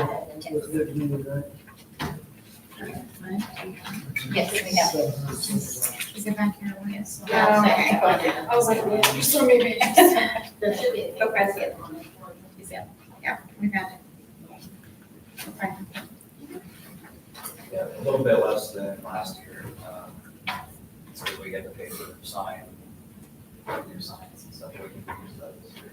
Speaker 6: was recommended, right?
Speaker 5: Yes, we have.
Speaker 3: Is it back here? Yes.
Speaker 12: Yeah,
Speaker 3: Oh, okay.
Speaker 12: second.
Speaker 3: I was like, well, you so maybe.
Speaker 12: There should be a
Speaker 3: Okay.
Speaker 12: basket on it.
Speaker 3: Yeah, we got it. Okay.
Speaker 10: Yeah, a little bit less than last year. So we get to pay for sign, new signs and stuff. We can use that this year.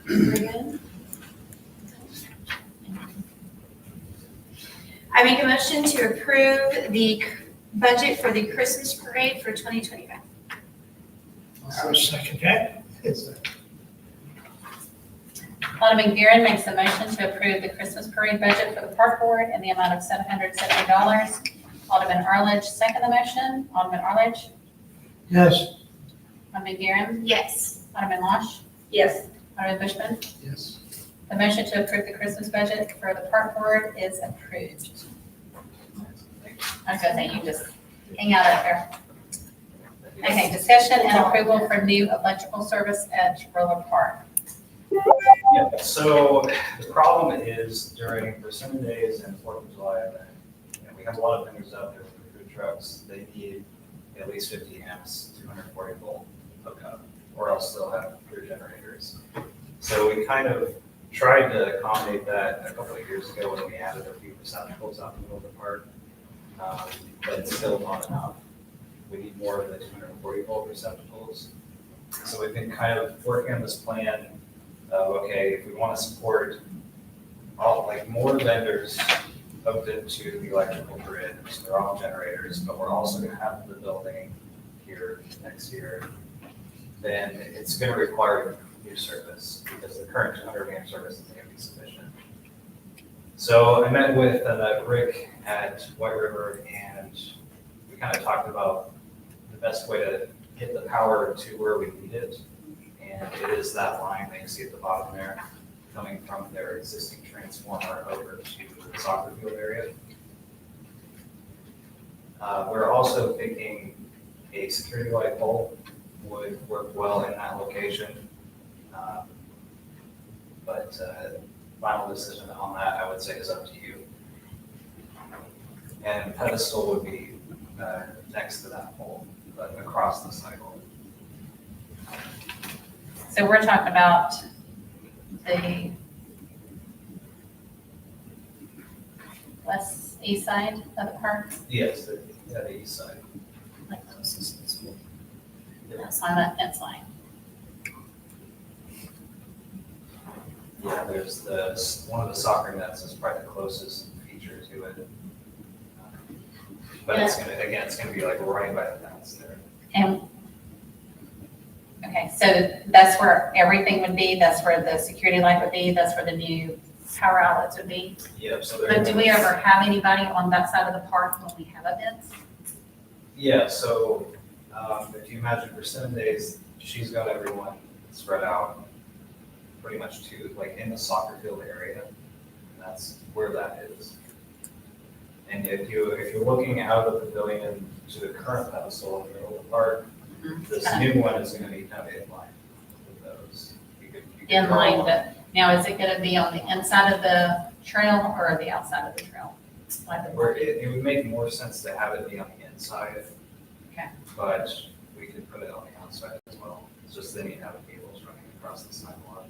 Speaker 3: We're good? I make a motion to approve the budget for the Christmas parade for 2025.
Speaker 6: I'll second that.
Speaker 5: Alderman Guerin makes a motion to approve the Christmas parade budget for the park board in the amount of $770. Alderman Arledge second the motion. Alderman Arledge,
Speaker 6: Yes.
Speaker 5: Alderman Guerin,
Speaker 3: Yes.
Speaker 5: Alderman Losh,
Speaker 7: Yes.
Speaker 5: Alderman Bushman.
Speaker 6: Yes.
Speaker 5: The motion to approve the Christmas budget for the park board is approved. I was gonna say, you just hang out up there. Okay, discussion and approval for new electrical service at Roller Park.
Speaker 10: Yeah, so the problem is during Persimmon Days and Fourth of July event, we have a lot of vendors out there with food trucks. They need at least 50 amps, 240 volt hookup, or else they'll have rear generators. So we kind of tried to accommodate that a couple of years ago when we added a few receptacles out in the middle of the park, but it's still not enough. We need more of the 240 volt receptacles. So we've been kind of working on this plan of, okay, if we want to support all, like more vendors hooked into the electrical grid, so they're all generators, but we're also gonna have the building here next year, then it's gonna require new service, because the current 200 amp service isn't gonna be sufficient. So I met with Rick at White River, and we kind of talked about the best way to get the power to where we need it. And it is that line that you see at the bottom there, coming from their existing transformer over to the soccer field area. We're also thinking a security light pole would work well in that location. But final decision on that, I would say, is up to you. And pedestal would be next to that pole, but across the sidewalk.
Speaker 5: So we're talking about the east side of the park,
Speaker 10: Yes, the east side.
Speaker 5: like closest to the school. That's on that fence line.
Speaker 10: Yeah, there's one of the soccer nets is probably the closest feature to it. But it's gonna be like right by the fence there.
Speaker 5: And, okay, so that's where everything would be, that's where the security light would be, that's where the new power outlets would be.
Speaker 10: Yep, so
Speaker 5: But do we ever have anybody on that side of the park when we have events?
Speaker 10: Yeah, so, if you imagine for 7 days, she's got everyone spread out pretty much to, like, in the soccer field area. And that's where that is. And if you're looking out of the pavilion to the current pedestal in the middle of the park, this new one is gonna be kind of in line with those. You could
Speaker 5: In
Speaker 10: draw
Speaker 5: line,
Speaker 10: one.
Speaker 5: but now is it gonna be on the inside of the trail or the outside of the trail? Like the-
Speaker 10: Where it would make more sense to have it be on the inside.
Speaker 5: Okay.
Speaker 10: But we could put it on the outside as well. It's just then you have cables running across the sidewalk.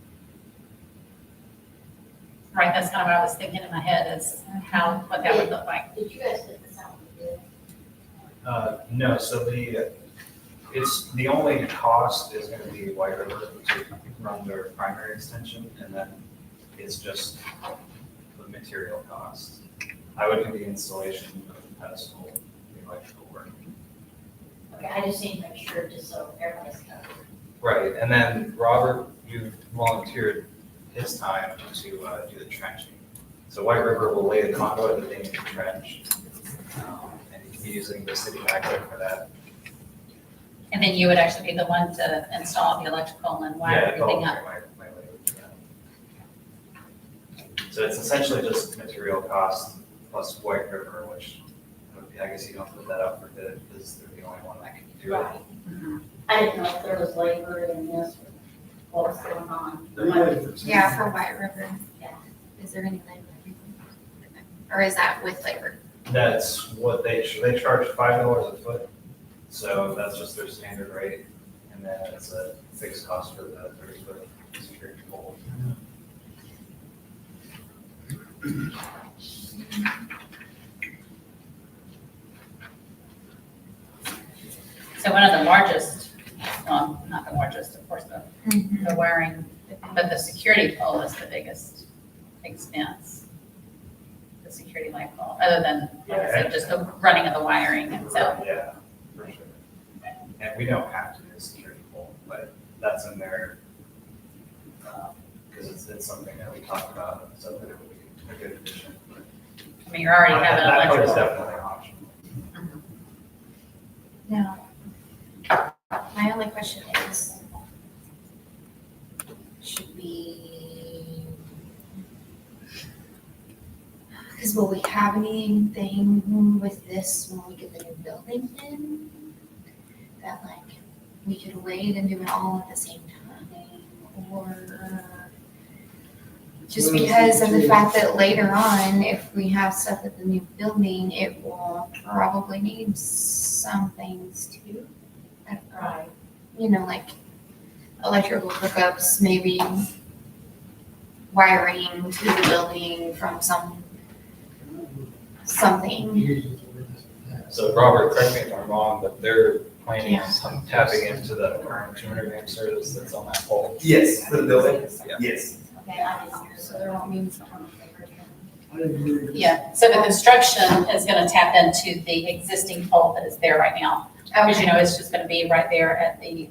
Speaker 5: Right, that's kind of what I was thinking in my head is what that would look like.
Speaker 12: Did you guys put this out for bid?
Speaker 10: No, so the only cost is gonna be White River to run their primary extension, and then it's just the material cost. I would do the installation of the pedestal, the electrical work.
Speaker 12: Okay, I just need to make sure, just so everybody's covered.
Speaker 10: Right, and then Robert, you volunteered his time to do the trenching. So White River will lay the conduit that they need to trench, and he's using the city backhoe for that.
Speaker 5: And then you would actually be the one to install the electrical and wire everything up.
Speaker 10: My labor, yeah. So it's essentially just material cost plus White River, which I guess you don't put that up for bid because they're the only one that can do it.
Speaker 12: Right. I didn't know if there was labor in this, or what was going on.
Speaker 3: Yeah, for White River.
Speaker 12: Yeah.
Speaker 3: Is there any labor? Or is that with labor?
Speaker 10: That's what they charge $5 a foot. So that's just their standard rate. And then it's a fixed cost for the 30-foot security pole.
Speaker 5: So one of the largest, well, not the largest, of course, the wiring, but the security pole is the biggest expense. The security light pole, other than, like I said, just the running of the wiring itself.
Speaker 10: Yeah, for sure. And we don't have to do a security pole, but that's in there because it's something that we talked about, and something that would be a good addition.
Speaker 5: I mean, you're already having
Speaker 10: That part is
Speaker 5: electrical.
Speaker 10: definitely optional.
Speaker 3: No. My only question is, should we, because will we have anything with this when we get the new building in? That like, we could wait and do it all at the same time, or just because of the fact that later on, if we have stuff at the new building, it will probably need some things too.
Speaker 12: Right.
Speaker 3: You know, like electrical hookups, maybe wiring to the building from something.
Speaker 10: So Robert, correct me if I'm wrong, but they're planning
Speaker 3: Yeah.
Speaker 10: on tapping into the current 200 amp service that's on that pole.
Speaker 11: Yes, for the building?
Speaker 10: Yeah.
Speaker 11: Yes.
Speaker 12: Okay, I didn't hear
Speaker 3: So there won't be something.
Speaker 6: I didn't believe it.
Speaker 5: Yeah, so the construction is gonna tap into the existing pole that is there right now. Because, you know, it's just gonna be right there at the,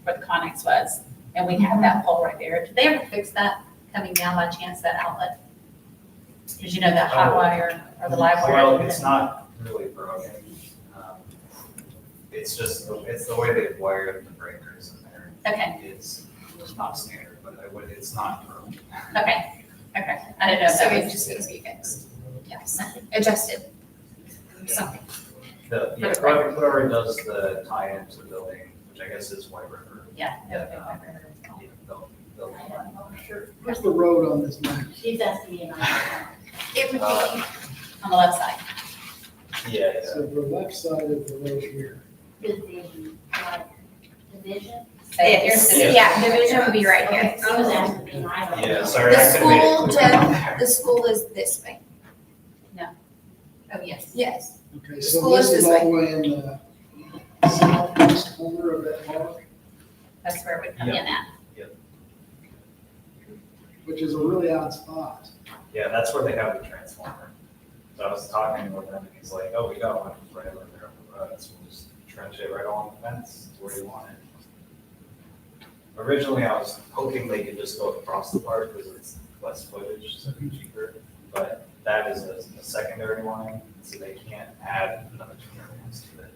Speaker 5: where the Connex was. And we have that pole right there. Did they ever fix that coming down by chance, that outlet? Because you know that hot wire or the live wire?
Speaker 10: Well, it's not really broken. It's just, it's the way they've wired the breakers in there.
Speaker 5: Okay,
Speaker 10: It's not standard, but it's not broken.
Speaker 5: okay. I didn't know if
Speaker 3: So
Speaker 5: that
Speaker 3: it
Speaker 5: was.
Speaker 3: just needs to be fixed. Yes, adjusted. Something.
Speaker 10: Whoever does the tie-in to the building, which I guess is White River.
Speaker 5: Yeah.
Speaker 10: They'll-
Speaker 6: Where's the road on this map?
Speaker 12: She's asking me about that.
Speaker 3: It would be,
Speaker 5: On the left side.
Speaker 10: Yeah,
Speaker 6: So the left side of the road here.
Speaker 12: Division, like, division?
Speaker 5: Say, here's the.
Speaker 3: yeah, division would be right here.
Speaker 12: Okay, she was asking me, and I don't know.
Speaker 10: yeah, sorry.
Speaker 3: The
Speaker 10: I couldn't make it
Speaker 3: school,
Speaker 10: clear.
Speaker 3: Jeff, the school is this way.
Speaker 5: Oh, yes.
Speaker 3: Yes.
Speaker 6: Okay,
Speaker 3: School
Speaker 6: so this
Speaker 3: is
Speaker 6: is
Speaker 3: this
Speaker 6: all the way in the southeast corner of that park,
Speaker 5: That's where it would come in at.
Speaker 6: which is a really odd spot.
Speaker 10: Yeah, that's where they have the transformer. So I was talking with him and he's like, oh, we got one right over there on the road, so we'll just trench it right along the fence to where you want it. Originally, I was hoping they could just go across the park because it's less footage, so it'd be cheaper. But that is a secondary line, so they can't add another 200 amps to it.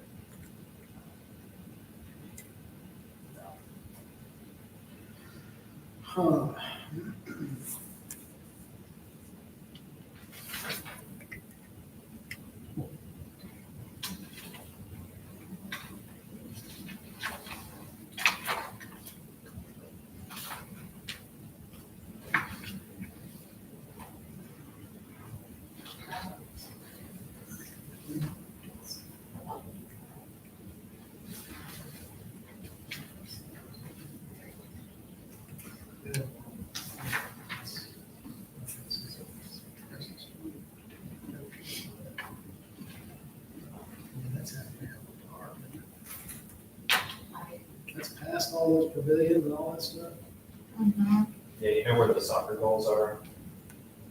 Speaker 6: Huh. That's past all those pavilions and all that stuff.
Speaker 3: Mm-hmm.
Speaker 10: Yeah, you know where the soccer goals are?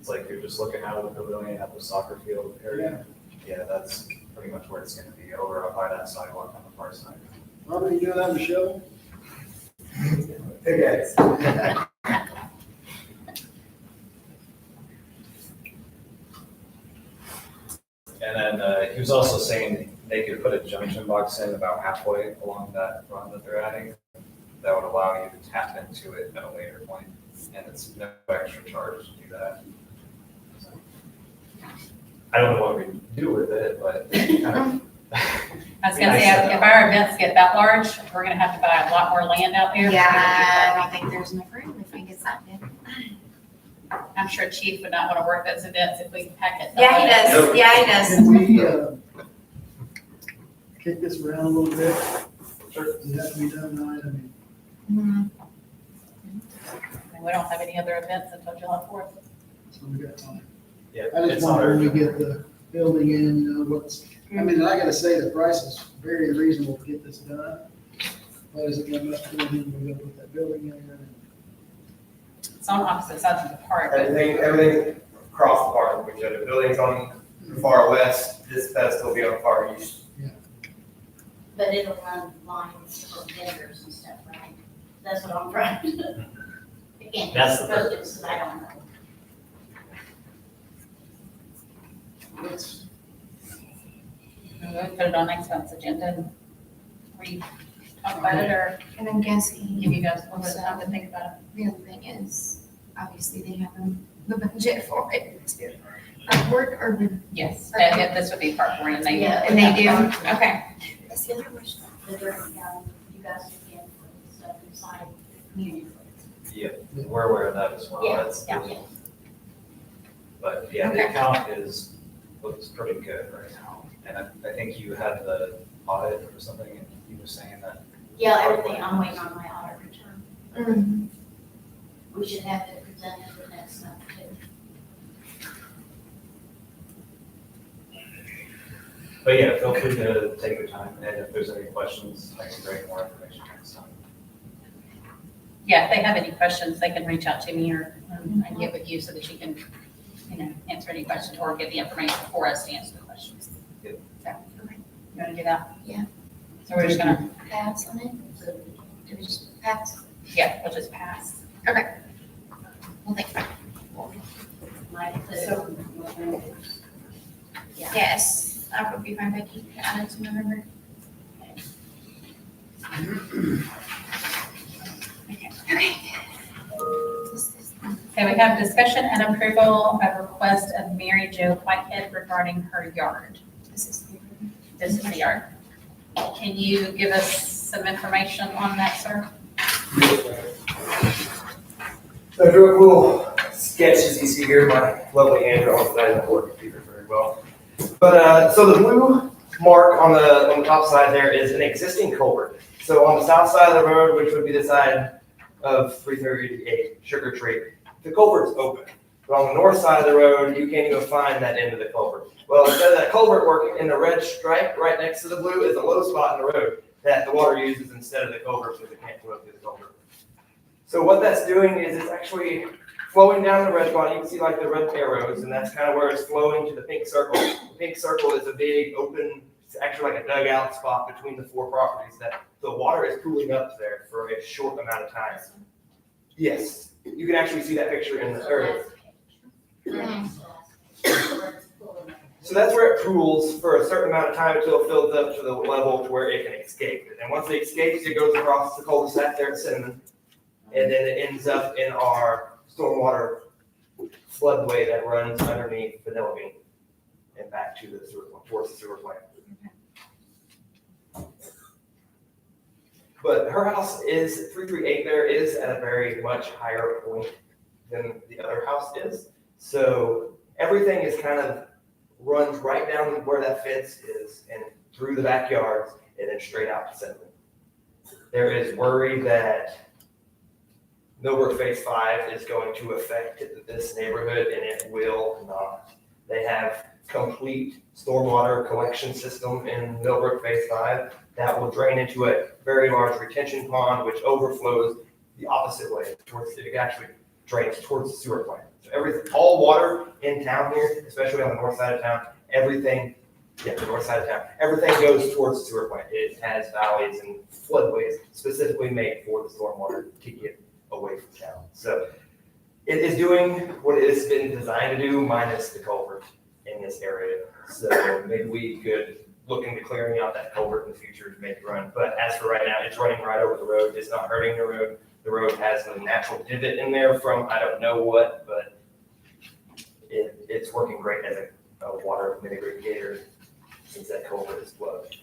Speaker 10: It's like you're just looking out of the pavilion at the soccer field area. Yeah, that's pretty much where it's gonna be, over up by that sidewalk on the far side.
Speaker 6: Robert, you doing that, Michelle?
Speaker 11: Okay.
Speaker 10: And then he was also saying they could put a junction box in about halfway along that run that they're adding. That would allow you to tap into it at a later point, and it's no extra charge to do that. So, I don't know what we do with it, but kind of.
Speaker 5: I was gonna say, if our events get that large, we're gonna have to buy a lot more land out there.
Speaker 3: Yeah, I don't think there's enough room if we get that big.
Speaker 5: I'm sure Chief would not wanna work those events if we pack it.
Speaker 3: Yeah, he does. Yeah, he does.
Speaker 6: Can we, kick this around a little bit? Does it have to be done tonight? I mean,
Speaker 3: Mhm.
Speaker 5: And we don't have any other events until July 4th.
Speaker 6: so we got time.
Speaker 10: Yeah,
Speaker 6: I just
Speaker 10: it's not
Speaker 6: wonder when we
Speaker 10: urgent.
Speaker 6: get the building in, you know, what's, I mean, I gotta say, the price is very reasonable to get this done. But is it gonna mess with when we go put that building in? And
Speaker 5: It's on opposite sides of the park, but
Speaker 11: Everything across the park, which are the buildings on the far west, this pedestal will be on the far east.
Speaker 12: But it'll run lines for vendors and stuff, right? That's what I'm trying to. Again,
Speaker 10: That's the
Speaker 12: supposed to, because I don't know.
Speaker 6: Let's,
Speaker 5: we'll put it on next month's agenda and talk about it, or
Speaker 3: And I'm guessing
Speaker 5: give you guys a little bit of time to think about it.
Speaker 3: the other thing is, obviously, they have the budget for it to work urban.
Speaker 5: Yes, that this would be part one, and they.
Speaker 12: Yeah.
Speaker 3: And they do, okay. That's the other question.
Speaker 12: The Durham County, you guys can put stuff inside the community.
Speaker 10: Yeah, we're aware of that as well.
Speaker 12: Yeah,
Speaker 10: That's-
Speaker 12: yeah.
Speaker 10: But yeah,
Speaker 3: Okay.
Speaker 10: the account looks pretty good right now. And I think you had the audit or something, and he was saying that.
Speaker 12: Yeah, everything, I'm waiting on my audit return.
Speaker 3: Mhm.
Speaker 12: We should have it presented for next month too.
Speaker 10: But yeah, feel free to take your time, and if there's any questions, I can bring more information next time.
Speaker 5: Yeah, if they have any questions, they can reach out to me, or I can get with you so that you can answer any questions or give the information for us to answer the questions.
Speaker 11: Yep.
Speaker 5: So, you want to do that?
Speaker 3: Yeah.
Speaker 5: So we're just gonna,
Speaker 3: Pass on it? Do we just pass?
Speaker 5: yeah, we'll just pass.
Speaker 3: Well, thank you.
Speaker 12: So,
Speaker 3: Yes, that would be fine, Becky, to add it to November. Okay.
Speaker 5: Okay, we have discussion and approval of request of Mary Jo Whitehead regarding her yard.
Speaker 3: This is.
Speaker 5: This is the yard. Can you give us some information on that, sir?
Speaker 11: So real cool sketch as you see here, my lovely Andrew on the side of the board computer very well. But so the blue mark on the top side there is an existing culvert. So on the south side of the road, which would be the side of 338 Sugar Tree, the culvert's open. But on the north side of the road, you can't even find that end of the culvert. Well, instead of that culvert working, in the red stripe right next to the blue is a low spot in the road that the water uses instead of the culvert, because it can't go up through the culvert. So what that's doing is it's actually flowing down the red spot. You can see like the red arrows, and that's kind of where it's flowing to the pink circle. The pink circle is a big open, it's actually like a dugout spot between the four properties that the water is cooling up there for a short amount of time. Yes, you can actually see that picture in the earth. So that's where it pools for a certain amount of time until it fills up to the level to where it can escape. And once it escapes, it goes across the cul-de-sac there at Cinnamon. And then it ends up in our stormwater floodway that runs underneath Vanilla Bean and back to the sewer, towards the sewer plant. But her house is 338 there is at a very much higher point than the other house is. So everything is kind of runs right down where that fence is and through the backyards and then straight out to Cinnamon. There is worry that Millbrook Phase 5 is going to affect this neighborhood, and it will not. They have complete stormwater collection system in Millbrook Phase 5 that will drain into a very large retention pond, which overflows the opposite way towards it actually drains towards the sewer plant. So all water in town here, especially on the north side of town, everything goes towards the sewer plant. It has valleys and floodways specifically made for the stormwater to get away from town. So it is doing what it has been designed to do, minus the culvert in this area. So maybe we could look into clearing out that culvert in the future to make it run. But as for right now, it's running right over the road. It's not hurting the road. The road has a natural divot in there from I don't know what, but it's working great as a water mitigator since that culvert is plugged.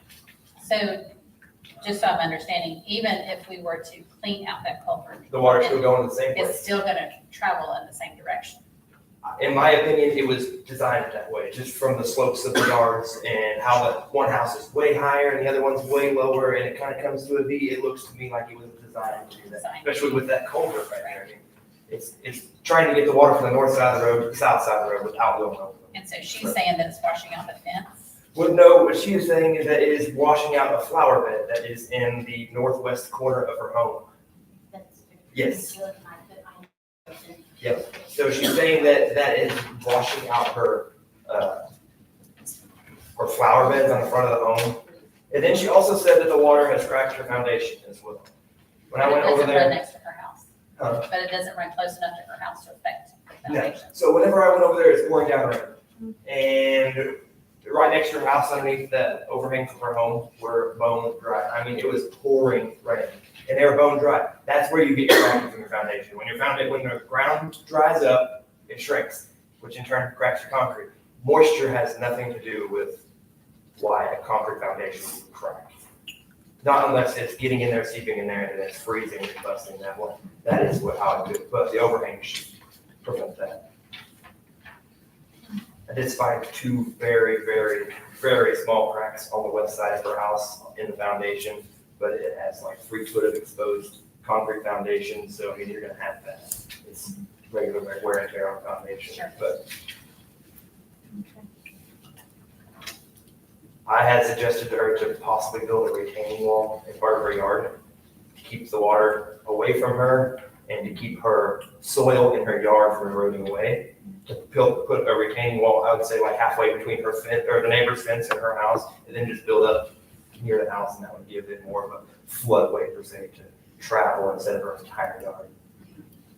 Speaker 5: So just so I'm understanding, even if we were to clean out that culvert,
Speaker 11: The water's still going in the same
Speaker 5: it's
Speaker 11: place.
Speaker 5: still gonna travel in the same direction.
Speaker 11: In my opinion, it was designed that way, just from the slopes of the yards and how the one house is way higher and the other one's way lower, and it kind of comes to a V. It looks to me like it was designed to do that, especially with that culvert right there. I mean, it's trying to get the water from the north side of the road to the south side of the road without going over them.
Speaker 5: And so she's saying that it's washing out the fence.
Speaker 11: Well, no, what she is saying is that it is washing out a flower bed that is in the northwest corner of her home. Yes. Yep. So she's saying that that is washing out her flower beds on the front of the home. And then she also said that the water has cracked her foundation as well. When I
Speaker 5: But it
Speaker 11: went over
Speaker 5: doesn't run
Speaker 11: there.
Speaker 5: next to her house.
Speaker 11: Huh?
Speaker 5: But it doesn't run close enough to her house to affect the
Speaker 11: No.
Speaker 5: foundation.
Speaker 11: So whenever I went over there, it's pouring down rain. And right next to her house, underneath the overhang from her home, were bone dry. I mean, it was pouring rain, and they were bone dry. That's where you get your cracking from your foundation. When the ground dries up, it shrinks, which in turn cracks your concrete. Moisture has nothing to do with why a concrete foundation would crack. Not unless it's getting in there, seeping in there, and then it's freezing and busting that one. That is how it would, but the overhang should prevent that. I did find two very, very, very small cracks on the west side of her house in the foundation, but it has like 3 foot of exposed concrete foundation, so I mean, you're gonna have that. It's regular wear and tear on foundation,
Speaker 5: Sure.
Speaker 11: but I had suggested to her to possibly build a retaining wall in part of her yard to keep the water away from her, and to keep her soil in her yard from eroding away, to put a retaining wall, I would say like halfway between her fence, or the neighbor's fence and her house, and then just build up near the house, and that would give it more of a floodway per se to travel instead of her entire yard.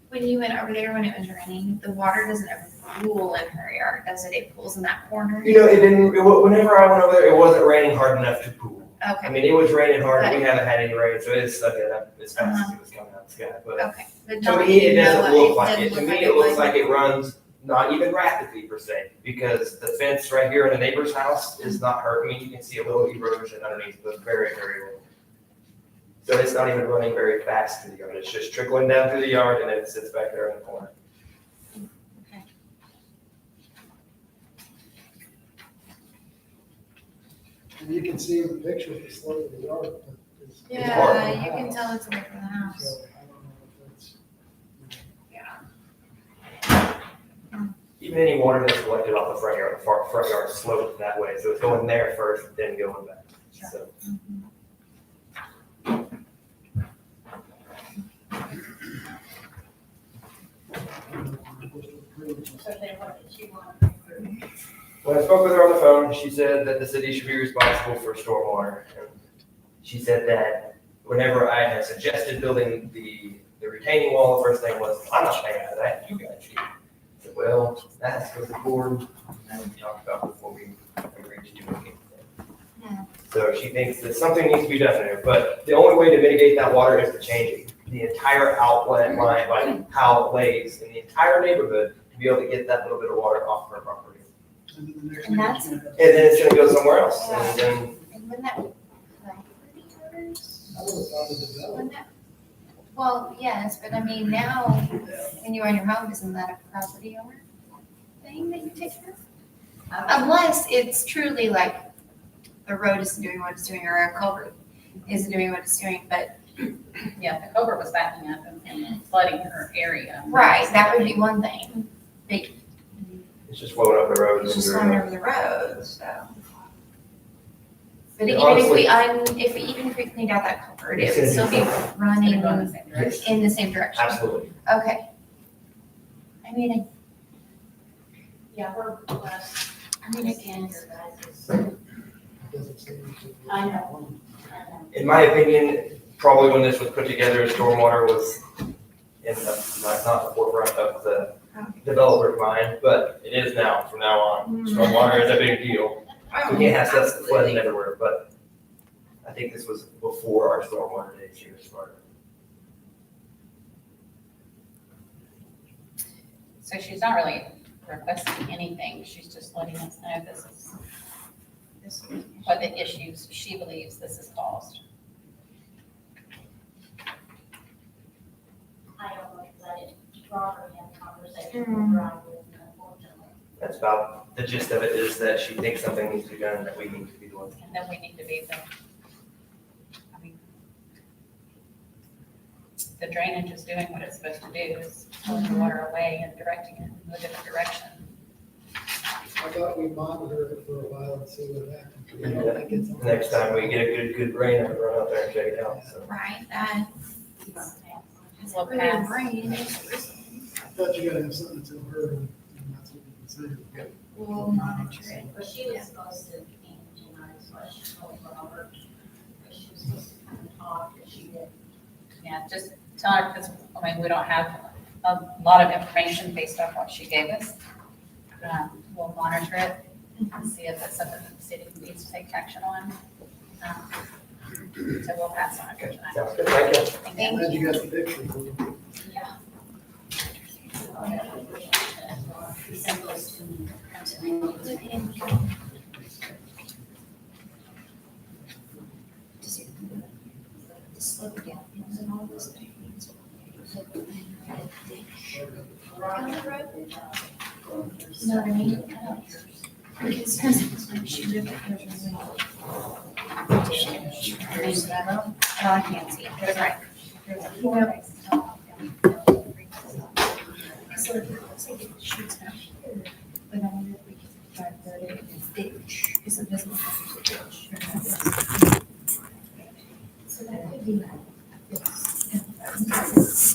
Speaker 3: When you went over there when it was raining, the water doesn't ever pool in her yard, does it? It pools in that corner?
Speaker 11: You know, whenever I went over there, it wasn't raining hard enough to pool. I
Speaker 3: Okay,
Speaker 11: mean, it was raining hard, and we haven't had any rain, so it's sucking up as fast as it was coming out of the sky. But
Speaker 3: okay. But
Speaker 11: to
Speaker 3: not
Speaker 11: me, it
Speaker 3: even
Speaker 11: doesn't
Speaker 3: though
Speaker 11: look like it. To me, it looks
Speaker 3: would.
Speaker 11: like it runs not even rapidly per se, because the fence right here in the neighbor's house is not hurt. I mean, you can see a little erosion underneath, but very, very little. So it's not even running very fast through the yard. It's just trickling down through the yard, and then it sits back there in the corner.
Speaker 6: And you can see in the picture the slope of the yard.
Speaker 3: Yeah, you can tell it's away from the house.
Speaker 6: So I don't know if that's.
Speaker 11: Even any water that's collected off the front yard, the front yard sloped that way, so it's going there first, then going back. So
Speaker 12: So then what did she want to approve?
Speaker 11: when I spoke with her on the phone, she said that the city should be responsible for stormwater. And she said that whenever I had suggested building the retaining wall, the first thing was, I'm not paying for that, you guys should. I said, well, that's what the board, and we talked about before we agreed to do anything.
Speaker 3: Yeah.
Speaker 11: So she thinks that something needs to be done there, but the only way to mitigate that water is to change the entire outlet line, like how it lays in the entire neighborhood, to be able to get that little bit of water off her property.
Speaker 6: And then the next
Speaker 3: And that's-
Speaker 6: one is gonna
Speaker 11: And then it's gonna go somewhere else, and then
Speaker 3: And wouldn't that property owners?
Speaker 6: I would have thought of development.
Speaker 3: Wouldn't that? Well, yes, but I mean, now, when you own your home, isn't that a property owner thing that you take care of? Unless it's truly like the road isn't doing what it's doing, or a culvert isn't doing what it's doing, but.
Speaker 5: Yeah, the culvert was backing up and flooding her area.
Speaker 3: Right, that would be one thing. But
Speaker 11: it's just flowing up the road.
Speaker 3: it's
Speaker 11: and
Speaker 3: just
Speaker 11: doing
Speaker 3: going
Speaker 11: it.
Speaker 3: over the road, so. But
Speaker 11: Yeah,
Speaker 3: even if we cleaned out that culvert, it
Speaker 11: It's
Speaker 3: would still
Speaker 11: gonna
Speaker 3: be
Speaker 5: It's
Speaker 3: running
Speaker 5: gonna go in the same direction.
Speaker 3: in the same direction.
Speaker 11: Absolutely.
Speaker 3: Okay. I mean,
Speaker 12: Yeah, we're blessed.
Speaker 3: again,
Speaker 12: Your guys'
Speaker 6: Doesn't seem to be-
Speaker 12: I know.
Speaker 11: In my opinion, probably when this was put together, stormwater was in the, not the forefront of the developer's mind, but it is now, from now on. Stormwater is a big deal. We can't have stuff flooding everywhere, but I think this was before our stormwater days here in Sparta.
Speaker 5: So she's not really requesting anything, she's just letting us know this is what the issues she believes this has caused.
Speaker 12: I don't know if that is Robert had a conversation with Brian with, unfortunately.
Speaker 11: That's about, the gist of it is that she thinks something needs to be done, that we need to be doing.
Speaker 5: And then we need to be I mean, the drainage is doing what it's supposed to do, is pulling the water away and directing it in a different direction.
Speaker 6: I thought we monitored it for a while and see what happened. I don't think it's on-
Speaker 11: Next time we get a good rain, I'm gonna run out there and check it out, so.
Speaker 3: right, that has
Speaker 5: Well,
Speaker 3: a really
Speaker 5: past-
Speaker 3: brain.
Speaker 6: I thought you gotta have something to her, and that's what you can say.
Speaker 3: We'll monitor it.
Speaker 12: But she was supposed to be tonight, so she told Robert, but she was supposed to come and talk, but she didn't.
Speaker 5: Yeah, just tell her, because, I mean, we don't have a lot of information based off what she gave us. We'll monitor it and see if it's something that the city needs to take action on. So we'll pass on it for tonight.
Speaker 11: Sounds good, thank you.
Speaker 5: Thank
Speaker 6: I'm
Speaker 5: you.
Speaker 6: glad you got the picture.
Speaker 12: Yeah. He sent those to me tonight.
Speaker 3: Just slow it down, and all those things.
Speaker 12: Robert,
Speaker 3: You know what I mean? Because when she lived at hers, I can't see it, but right. You know, so it looks like it shoots out here, but I wonder if we can try to put it in a ditch, because it doesn't look like it's a ditch. So that could be like this.